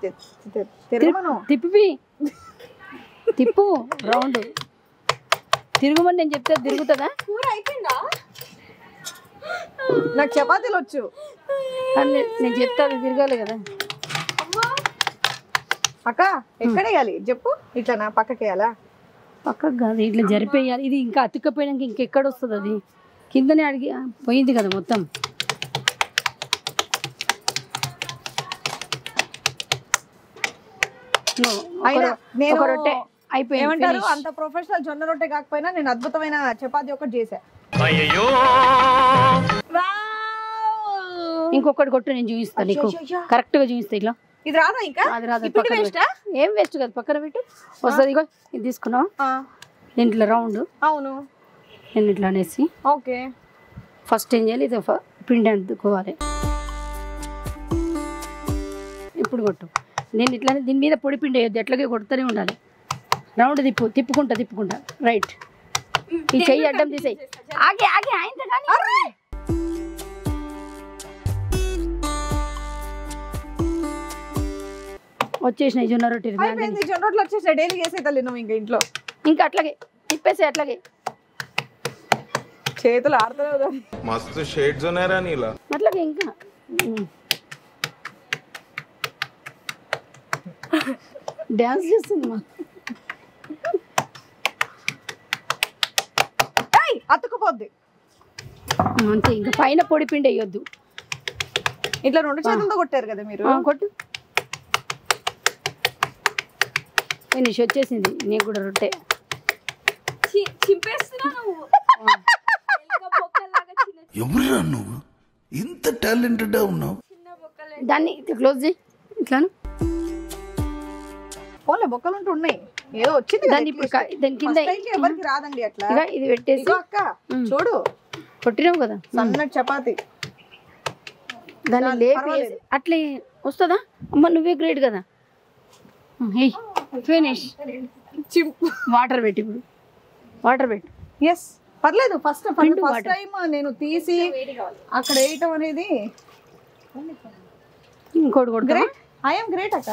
S1: తిరగమను.
S3: తిప్పు రౌండ్. తిరుగుమని నేను చెప్తే తిరుగుతుందా?
S5: కూర అయిపోయిందా?
S1: నాకు చపాతీలు వచ్చు.
S3: నేను చెప్తే అది తిరగాలి కదా.
S1: అక్క ఎక్కడ వేయాలి చెప్పు. ఇట్లా నా పక్కకి వేయాలా?
S3: పక్కకు కాదు, ఇట్లా జరిపేయాలి. ఇది ఇంకా అతుక్కపోయినాక ఇంకెక్కడ వస్తుంది? అది కిందనే అడిగి పోయింది కదా మొత్తం. ఒక రొట్టె అయిపోయింది.
S1: ఏమంటారు, అంత ప్రొఫెషనల్ జొన్న రొట్టె కాకపోయినా నేను అద్భుతమైన చపాతీ ఒకటి చేశా.
S3: ఇంకొకటి కొట్టు, నేను చూపిస్తాను నీకు, కరెక్ట్ గా చూపిస్తా. ఇట్లా
S1: ఇది రాదా ఇంకా?
S3: అది రాదు. ఏం వేస్ట్ కదా, పక్కన పెట్టు. వస్తుంది. ఇగో ఇది తీసుకున్నావు, దీంట్లో రౌండ్.
S1: అవును,
S3: నేను ఇట్లా అనేసి
S1: ఓకే.
S3: ఫస్ట్ ఏం చేయాలి, ఇది పిండి అందుకోవాలి. ఇప్పుడు కొట్టు. నేను ఇట్లానే దీని మీద పొడి పిండి వేయద్దు, ఎట్లాగే కొడుతూనే ఉండాలి. రౌండ్ తిప్పుకుంటా. రైట్. ఈ చెయ్యి అడ్డం తీసేయి. ఆగి ఆయన కానీ వచ్చేసినాయి జొన్న రొట్టెలు.
S1: జొన్న రొట్టెలు వచ్చేసినాయి. డైలీ చేసే తల్లి నువ్వు ఇంకా ఇంట్లో.
S3: ఇంకా అట్లాగే తిప్పేసి అట్లాగే
S1: చేతులు ఆడుతూ
S2: మస్తు షేడ్స్ ఉన్నారా నీలా.
S3: అట్లాగే ఇంకా డ్యాన్స్ చేస్తుంది మా.
S1: అతుక్కుపోద్ది
S3: అంతే. ఇంకా పైన పొడి పిండి వేయొద్దు.
S1: ఇట్లా రెండు చేతులతో కొట్టారు కదా మీరు.
S3: కొట్టు. ఫినిష్ వచ్చేసింది. నీకు కూడా రొట్టె
S5: చింపేస్తున్నా నువ్వు.
S4: ఎవరురా నువ్వు ఇంత టాలెంటెడ్ ఉన్నావు?
S3: దాన్ని ఇట్లా క్లోజ్ చేయి. ఇట్లాను
S1: ఓన్లీ బొక్కలు ఉంటూ ఉన్నాయి. ఏదో వచ్చింది
S3: దాన్ని ఇప్పుడు దాని కింద
S1: ఎవరికి రాదండి అట్లా.
S3: ఇది పెట్టేసి
S1: అక్క చూడు,
S3: కొట్టినావు కదా
S1: సన్న చపాతి.
S3: దాన్ని లేపి అట్లే వస్తుందా? అమ్మ నువ్వే గ్రేట్ కదా. ఫినిష్. వాటర్ పెట్టి ఇప్పుడు వాటర్ పెట్టు.
S1: ఎస్ పర్లేదు. ఫస్ట్ టైం నేను తీసి అక్కడ వేయటం అనేది
S3: ఇంకోటి కొడతా.
S1: ఐఎమ్ గ్రేట్ అక్క.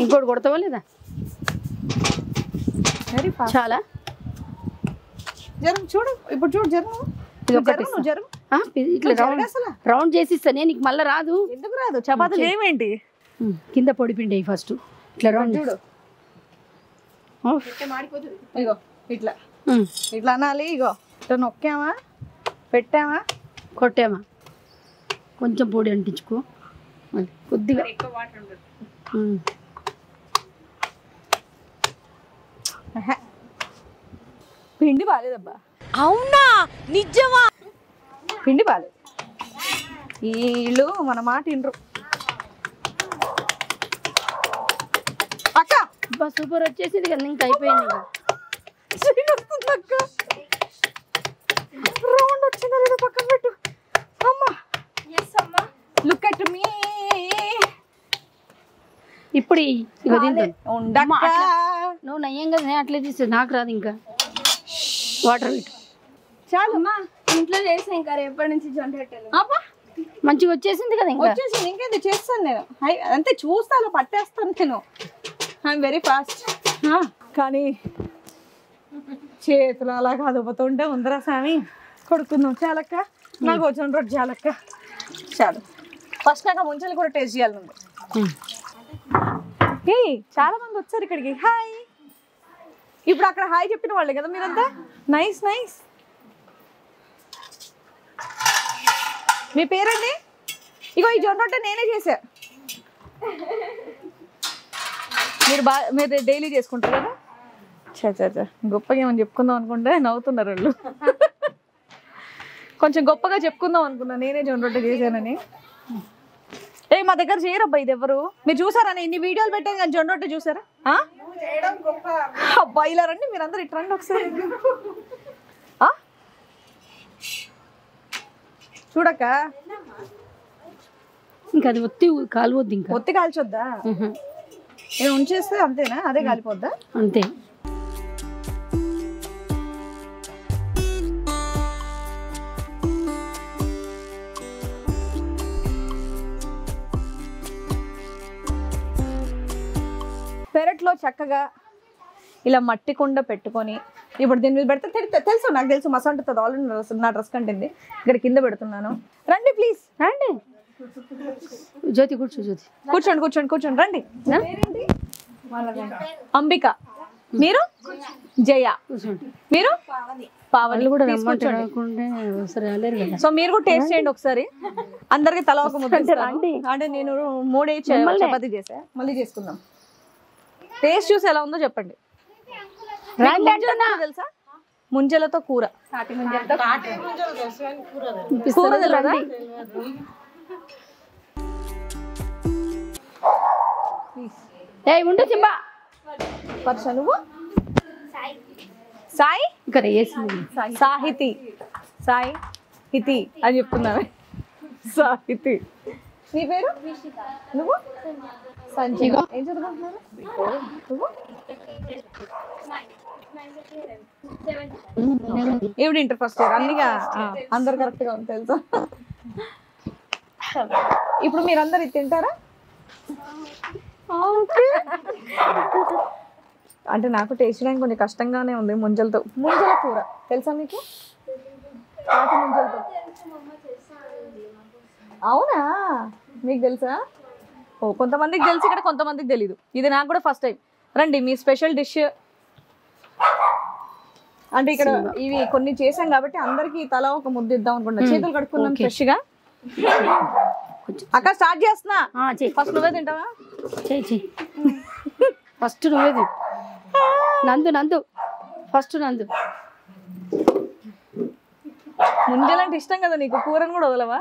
S3: ఇంకోటి కొడతావా లేదా?
S1: Very fast.
S3: చాలా
S1: జరుగు చూడు. ఇప్పుడు చూడు జరుగు.
S3: ఇట్లా రౌండ్ చేసి ఇస్తానే. నీకు మళ్ళీ రాదు.
S1: ఎందుకు రాదు? చపాతీలు ఏమేంటి?
S3: కింద పొడి పిండి ఫస్ట్. ఇట్లా రౌండ్
S1: చూడు. ఇగో ఇట్లా ఇట్లా అనాలి. ఇగో ఇట్లా నొక్కామా, పెట్టామా,
S3: కొట్టామా. కొంచెం పొడి అంటించుకో కొద్దిగా.
S1: పిండి బాలేదబ్బా.
S6: అవునా, నిజమా?
S1: పిండి బాలేదు. వీళ్ళు మన మాట ఇండ్రు. అక్క
S3: సూపర్ వచ్చేసింది కదా. ఇంకా అయిపోయింది.
S1: అక్క రౌండ్ వచ్చిందా లేదా పక్కన పెట్టు. అమ్మా లుక్ అట్ మీ.
S3: ఇప్పుడు ఇగో దీంతో
S1: నువ్వు
S3: నయ్యం కదా. అట్లే తీస్తే నాకు రాదు. ఇంకా వాటర్ పెట్టు
S5: చాలు. ఇంట్లో చేసా ఇంకా రేపటి నుంచి జొన్న రొట్టెలు.
S3: మంచిగా వచ్చేసింది కదా. ఇంకా
S1: వచ్చేసింది. ఇంకేంది చేస్తాను నేను. అంతే చూస్తాను, పట్టేస్తాను నేను. I'm very fast. కానీ చేతులు అలా కదుపుతుంటే ఉందరా స్వామి. కొడుకుందాం. చాలక్క, నాకు వచ్చిన రొట్టె చాలక్క. చాలు. ఫస్ట్ నాకు ముంచలు కూడా టేస్ట్ చేయాలి నువ్వు. చాలా మంది వచ్చారు ఇక్కడికి. హాయ్. ఇప్పుడు అక్కడ హాయ్ చెప్పిన వాళ్ళే కదా మీరంతా. Nice nice. మీ పేరండి? ఇగో ఈ జొన్న రొట్టె నేనే చేశా. మీరు డైలీ చేసుకుంటారు కదా. చా గొప్పగా ఏమని చెప్పుకుందాం అనుకుంటే నవ్వుతున్నారు వాళ్ళు. కొంచెం గొప్పగా చెప్పుకుందాం అనుకున్నా నేనే జొన్న రొట్టె చేశానని. ఏ మా దగ్గర చేయరబ్బా ఇది ఎవరు మీరు చూసారా ఇన్ని వీడియోలు పెట్టాను కానీ జొన్న రొట్టె చూసారా అబ్బా ఇలా రండి మీరందరూ ఇటు రండి ఒకసారి చూడక్క
S3: ఇంకా అది ఒత్తి కాలువద్దు ఇంకా
S1: ఒత్తి కాల్చొద్దా నేను ఉంచేస్తే అంతేనా అదే కాలిపోద్దా
S3: అంతే
S1: పెరట్లో చక్కగా ఇలా మట్టి కుండ పెట్టుకొని ఇప్పుడు దీని మీద పెడితే తెలుసు నాకు తెలుసు మస అంటుంది ఆల్రెడీ నా డ్రెస్ కంటింది ఇక్కడ కింద పెడుతున్నాను రండి ప్లీజ్ రండి
S3: జ్యోతి కూర్చో జ్యోతి
S1: కూర్చోండి కూర్చోండి కూర్చోండి రండి అంబిక మీరు జయ
S3: కూర్చోండి
S1: మీరు పావని
S3: కూడా
S1: Please కూర్చోండి.
S3: రమ్మంటే ఒకసారి రాలేరు కదా
S1: సో మీరు కూడా టేస్ట్ చేయండి ఒకసారి అందరికి తల ఒక ముద్ద ఇస్తాను. అంటే నేను 3 చపాతీ చేసా మళ్ళీ చేసుకుందాం టేస్ట్ చూసి ఎలా ఉందో చెప్పండి తెలుసా ముంజలతో కూర కూర తెలియదా
S3: ఉండు చింబా
S1: వర్ష నువ్వు సాయి
S3: ఇక్కడ వేసింది
S1: సాహితి సాయి హితి అని చెప్తున్నాను సాహితి నీ పేరు నువ్వు సంజీవ ఏం చదువుకుంటున్నారు నువ్వు ఏమిటి ఇంటర్ ఫస్ట్ ఇయర్ అన్నిగా అందరు కరెక్ట్గా ఉంది తెలుసా ఇప్పుడు మీరందరు ఇది తింటారా అంటే నాకు టేస్ట్ చేయడానికి కొంచెం కష్టంగానే ఉంది ముంజల కూర తెలుసా మీకు తాటి ముంజలతో అవునా మీకు తెలుసా ఓ కొంతమందికి తెలుసు ఇక్కడ కొంతమందికి తెలీదు ఇది నాకు కూడా ఫస్ట్ టైం రండి మీ స్పెషల్ డిష్ అంటే ఇక్కడ ఇవి కొన్ని చేసాం కాబట్టి అందరికి తల ఒక ముద్ద ఇద్దాం అనుకుంటా చేతులు కడుక్కున్నాం ఫ్రెష్ గా అక్క స్టార్ట్ చేస్తున్నా ఫస్ట్ నువ్వే తింటావా
S3: చేయి ఫస్ట్ నువ్వేది నందు ఫస్ట్ నందు
S1: ముంజలంటే ఇష్టం కదా నీకు కూరని కూడా వదలవా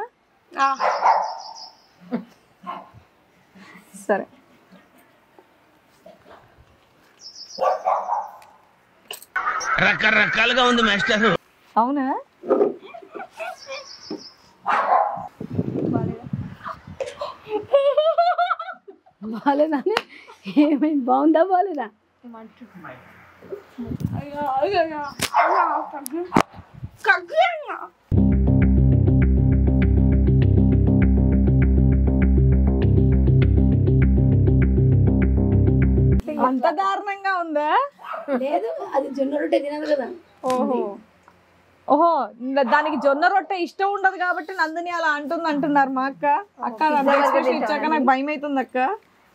S1: సరే
S7: రకరకాలుగా ఉంది మాస్టర్
S1: అవునా
S3: బాగాలేదా ఏమైంది బాగుందా బాగాలేదా
S1: అంత దారుణంగా ఉందా
S3: లేదు అది జొన్న రొట్టె తినదు కదా
S1: ఓహో దానికి జొన్న రొట్టె ఇష్టం ఉండదు కాబట్టి నందిని అలా అంటుంది అంటున్నారు మా అక్క అక్క ఎక్స్ప్రెషన్ ఇచ్చాక నాకు భయం అవుతుంది అక్క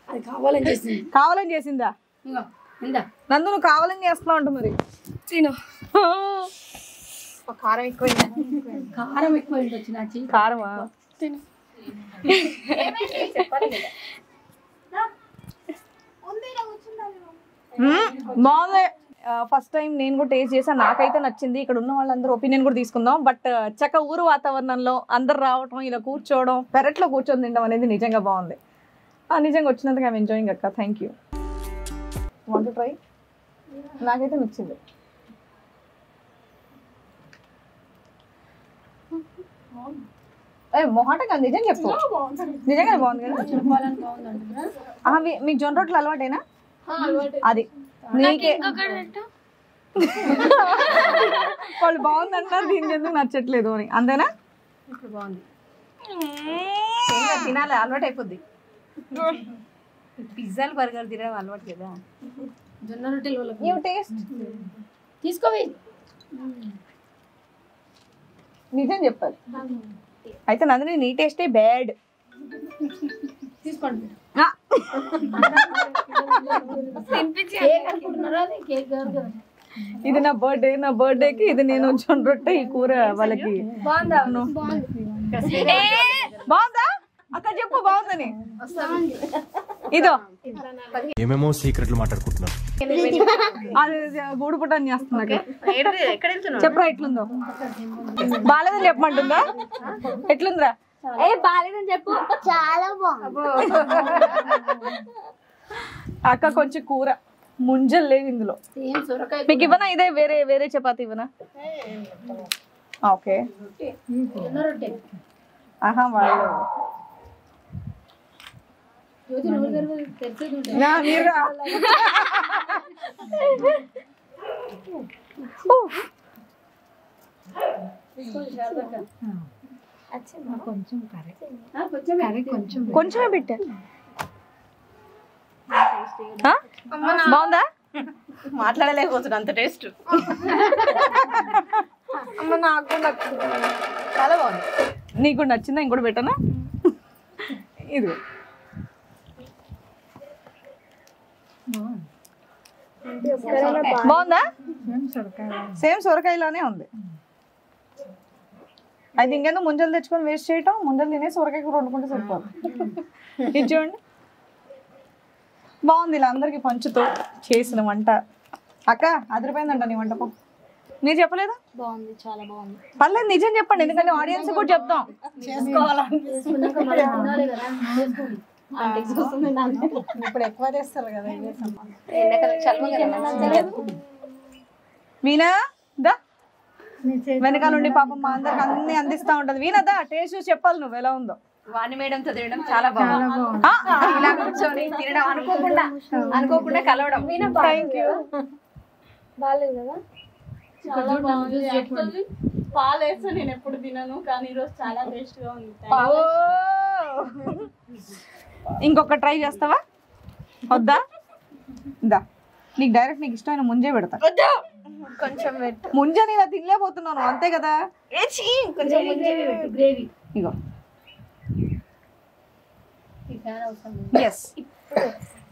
S3: అది కావాలని చేసింది
S1: కావాలని చేసిందా
S3: ఇందా
S1: నందు నువ్వు కావాలని చేస్తున్నావు అంటు మరి
S5: తిను
S1: కారం ఎక్కువ
S3: కారం ఎక్కువ ఉండొచ్చు నాచి
S1: కారమా
S5: తిను
S1: బాగుంది ఫస్ట్ టైం నేను కూడా టేస్ట్ చేశాను నాకైతే నచ్చింది ఇక్కడ ఉన్న వాళ్ళందరూ ఒపీనియన్ కూడా తీసుకుందాం బట్ చక్క ఊరు వాతావరణంలో అందరు రావటం ఇలా కూర్చోవడం పెరట్లో కూర్చొని తినడం అనేది నిజంగా బాగుంది నిజంగా వచ్చినందుకు ఐఎమ్ ఎంజాయింగ్ అక్క థ్యాంక్ యూ వాంట్ ట్రై నాకైతే నచ్చింది మొహాటగా నిజం చెప్పు నిజంగా బాగుంది కదా మీకు జొన్న రొట్టెలు అలవాటేనా అది నీకే వాళ్ళు బాగుందంటారు దీనికి ఎందుకు నచ్చట్లేదు అని అంతేనా
S3: బాగుంది
S1: తినాలి అలవాటు అయిపోద్ది
S3: పిజ్జాలు బర్గర్ తినడం అలవాటు కదా జొన్న రొట్టెలు వాళ్ళకి
S1: న్యూ టేస్ట్
S3: తీసుకోవి
S1: నిజం చెప్పాలి అయితే నందిని నీ టేస్టే బ్యాడ్
S3: తీసుకోండి
S1: ఇది నా బర్త్డేకి ఇది నేను జొన్న రొట్టె ఈ కూర వాళ్ళకి బాగుందా అక్కడ చెప్పు బాగుందని ఇదో
S8: ఏమేమో సీక్రెట్లు మాట్లాడుకుంటున్నారు
S1: అది గూడు పుట్టని చేస్తున్నా చెప్పరా ఎట్లుందో బాగాలేదని చెప్పమంటుందా ఎట్లుందిరా
S5: ఏ బాలేదని చెప్పు. చాలా బాగుంది.
S1: అక్క కొంచెం కూర ముంజలు లేవు ఇందులో. మీకు ఇవ్వనా? ఇదే వేరే వేరే చపాతి ఇవ్వనా? ఓకే. ఆహా వాళ్ళు మీరు కొంచెమే పెట్టా. బాగుందా?
S6: మాట్లాడలేకపోతున్నా అంత టేస్ట్.
S5: అమ్మ నాకు
S1: చాలా బాగుంది. నీకు నచ్చిందా? ఇంకోటి పెట్టనా? ఇది బాగుందా? సేమ్ సొరకాయలానే ఉంది. అది ఇంకేందో ముంజలు తెచ్చుకొని వేస్ట్ చేయటం, ముంజలు తినే సొరకాయ కూర వండుకుంటే సరిపోదు. ఇది చూడండి బాగుంది. ఇలా అందరికి పంచుతూ చేసిన వంట. అక్క అదిరిపోయిందంట నీ వంట. మీరు చెప్పలేదా?
S5: బాగుంది, చాలా బాగుంది.
S1: పర్లేదు నిజం చెప్పండి, ఎందుకంటే ఆడియన్స్ కూడా చెప్తాం. ఇప్పుడు ఎక్కువ చేస్తారు కదా. వీణా దా వెనకాల నుండి పాపం మా అందరికి అన్ని అందిస్తా ఉంటది. వీణదా టేస్ట్ చూసి చెప్పాలి నువ్వు ఎలా ఉందో.
S6: వాణి మేడంతో తినడం చాలా బాగుంది. ఇలా కూర్చొని తినడం అనుకోకుండా కలవడం.
S1: Thank you.
S5: బాగాలేదు కదా?
S6: పాలు వేస్తే నేను ఎప్పుడు తినను, కానీ ఈరోజు చాలా టేస్ట్ గా ఉంది.
S1: ఇంకొక ట్రై చేస్తావా? వద్దా? దా నీకు డైరెక్ట్ నీకు ఇష్టమైన ముంజే పెడతా.
S5: కొంచెం పెట్టు.
S1: ముంజ నేను తినలేకపోతున్నాను అంతే కదా.
S5: కొంచెం గ్రేవీ.
S1: ఇగో ఎస్.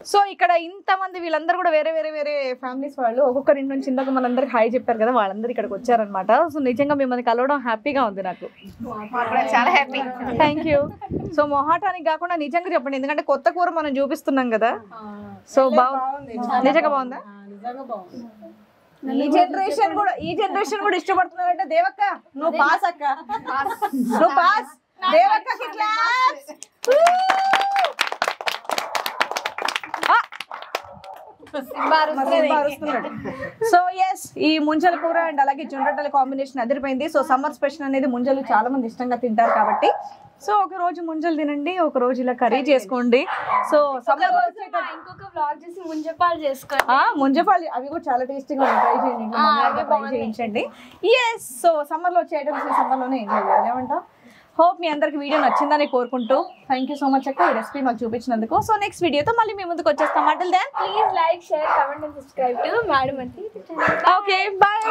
S1: సో ఇక్కడ ఇంతమంది వీళ్ళందరూ కూడా వేరే వేరే వేరే ఫ్యామిలీస్ వాళ్ళు, ఒక్కొక్కరి ఇంటి నుంచి ఇందాక మనందరికి హాయ్ చెప్పారు కదా, వాళ్ళందరూ ఇక్కడికి వచ్చారనమాట. సో నిజంగా మిమ్మల్ని కలవడం హ్యాపీగా ఉంది నాకు.
S6: చాలా హ్యాపీ.
S1: Thank you. సో మొహాటానికి కాకుండా నిజంగా చెప్పండి, ఎందుకంటే కొత్త కూర మనం చూపిస్తున్నాం కదా. సో బాగుంది. నిజంగా బాగుందా? ఈ జనరేషన్ కూడా ఇష్టపడుతున్నావు అంటే దేవక్క నువ్వు పాస్ అక్క, నువ్వు పాస్. దేవక్కకి క్లాప్స్. సో ఎస్, ఈ ముంజల కూర అండ్ అలాగే జొన్నరొట్టెల కాంబినేషన్ అదిరిపోయింది. సో సమ్మర్ స్పెషల్ అనేది ముంజలు చాలా మంది ఇష్టంగా తింటారు కాబట్టి, సో ఒక రోజు ముంజలు తినండి, ఒక రోజు ఇలా కర్రీ చేసుకోండి. సో సమ్మర్
S5: ఇంకొక వ్లాగ్ చేసి ముంజపాలు చేసుకోండి.
S1: ముంజపాలు అవి కూడా చాలా టేస్టీగా ట్రై చేయండి, ట్రై చేయించండి. ఎస్, సో సమ్మర్ లో వచ్చే ఐటమ్స్ సమ్మర్ లోనే ఎంజాయ్ చేయాలి. ఏమంటా? హోప్ మీ అందరికి వీడియో నచ్చిందని కోరుకుంటూ థ్యాంక్ యూ సో మచ్ అక్క, ఈ రెసిపీ మాకు చూపించినందుకు. సో నెక్స్ట్ వీడియోతో మళ్ళీ మీ ముందుకు వచ్చేస్తాం. Until then
S5: please like, share, comment and subscribe to madam Anthi.
S1: Okay, bye.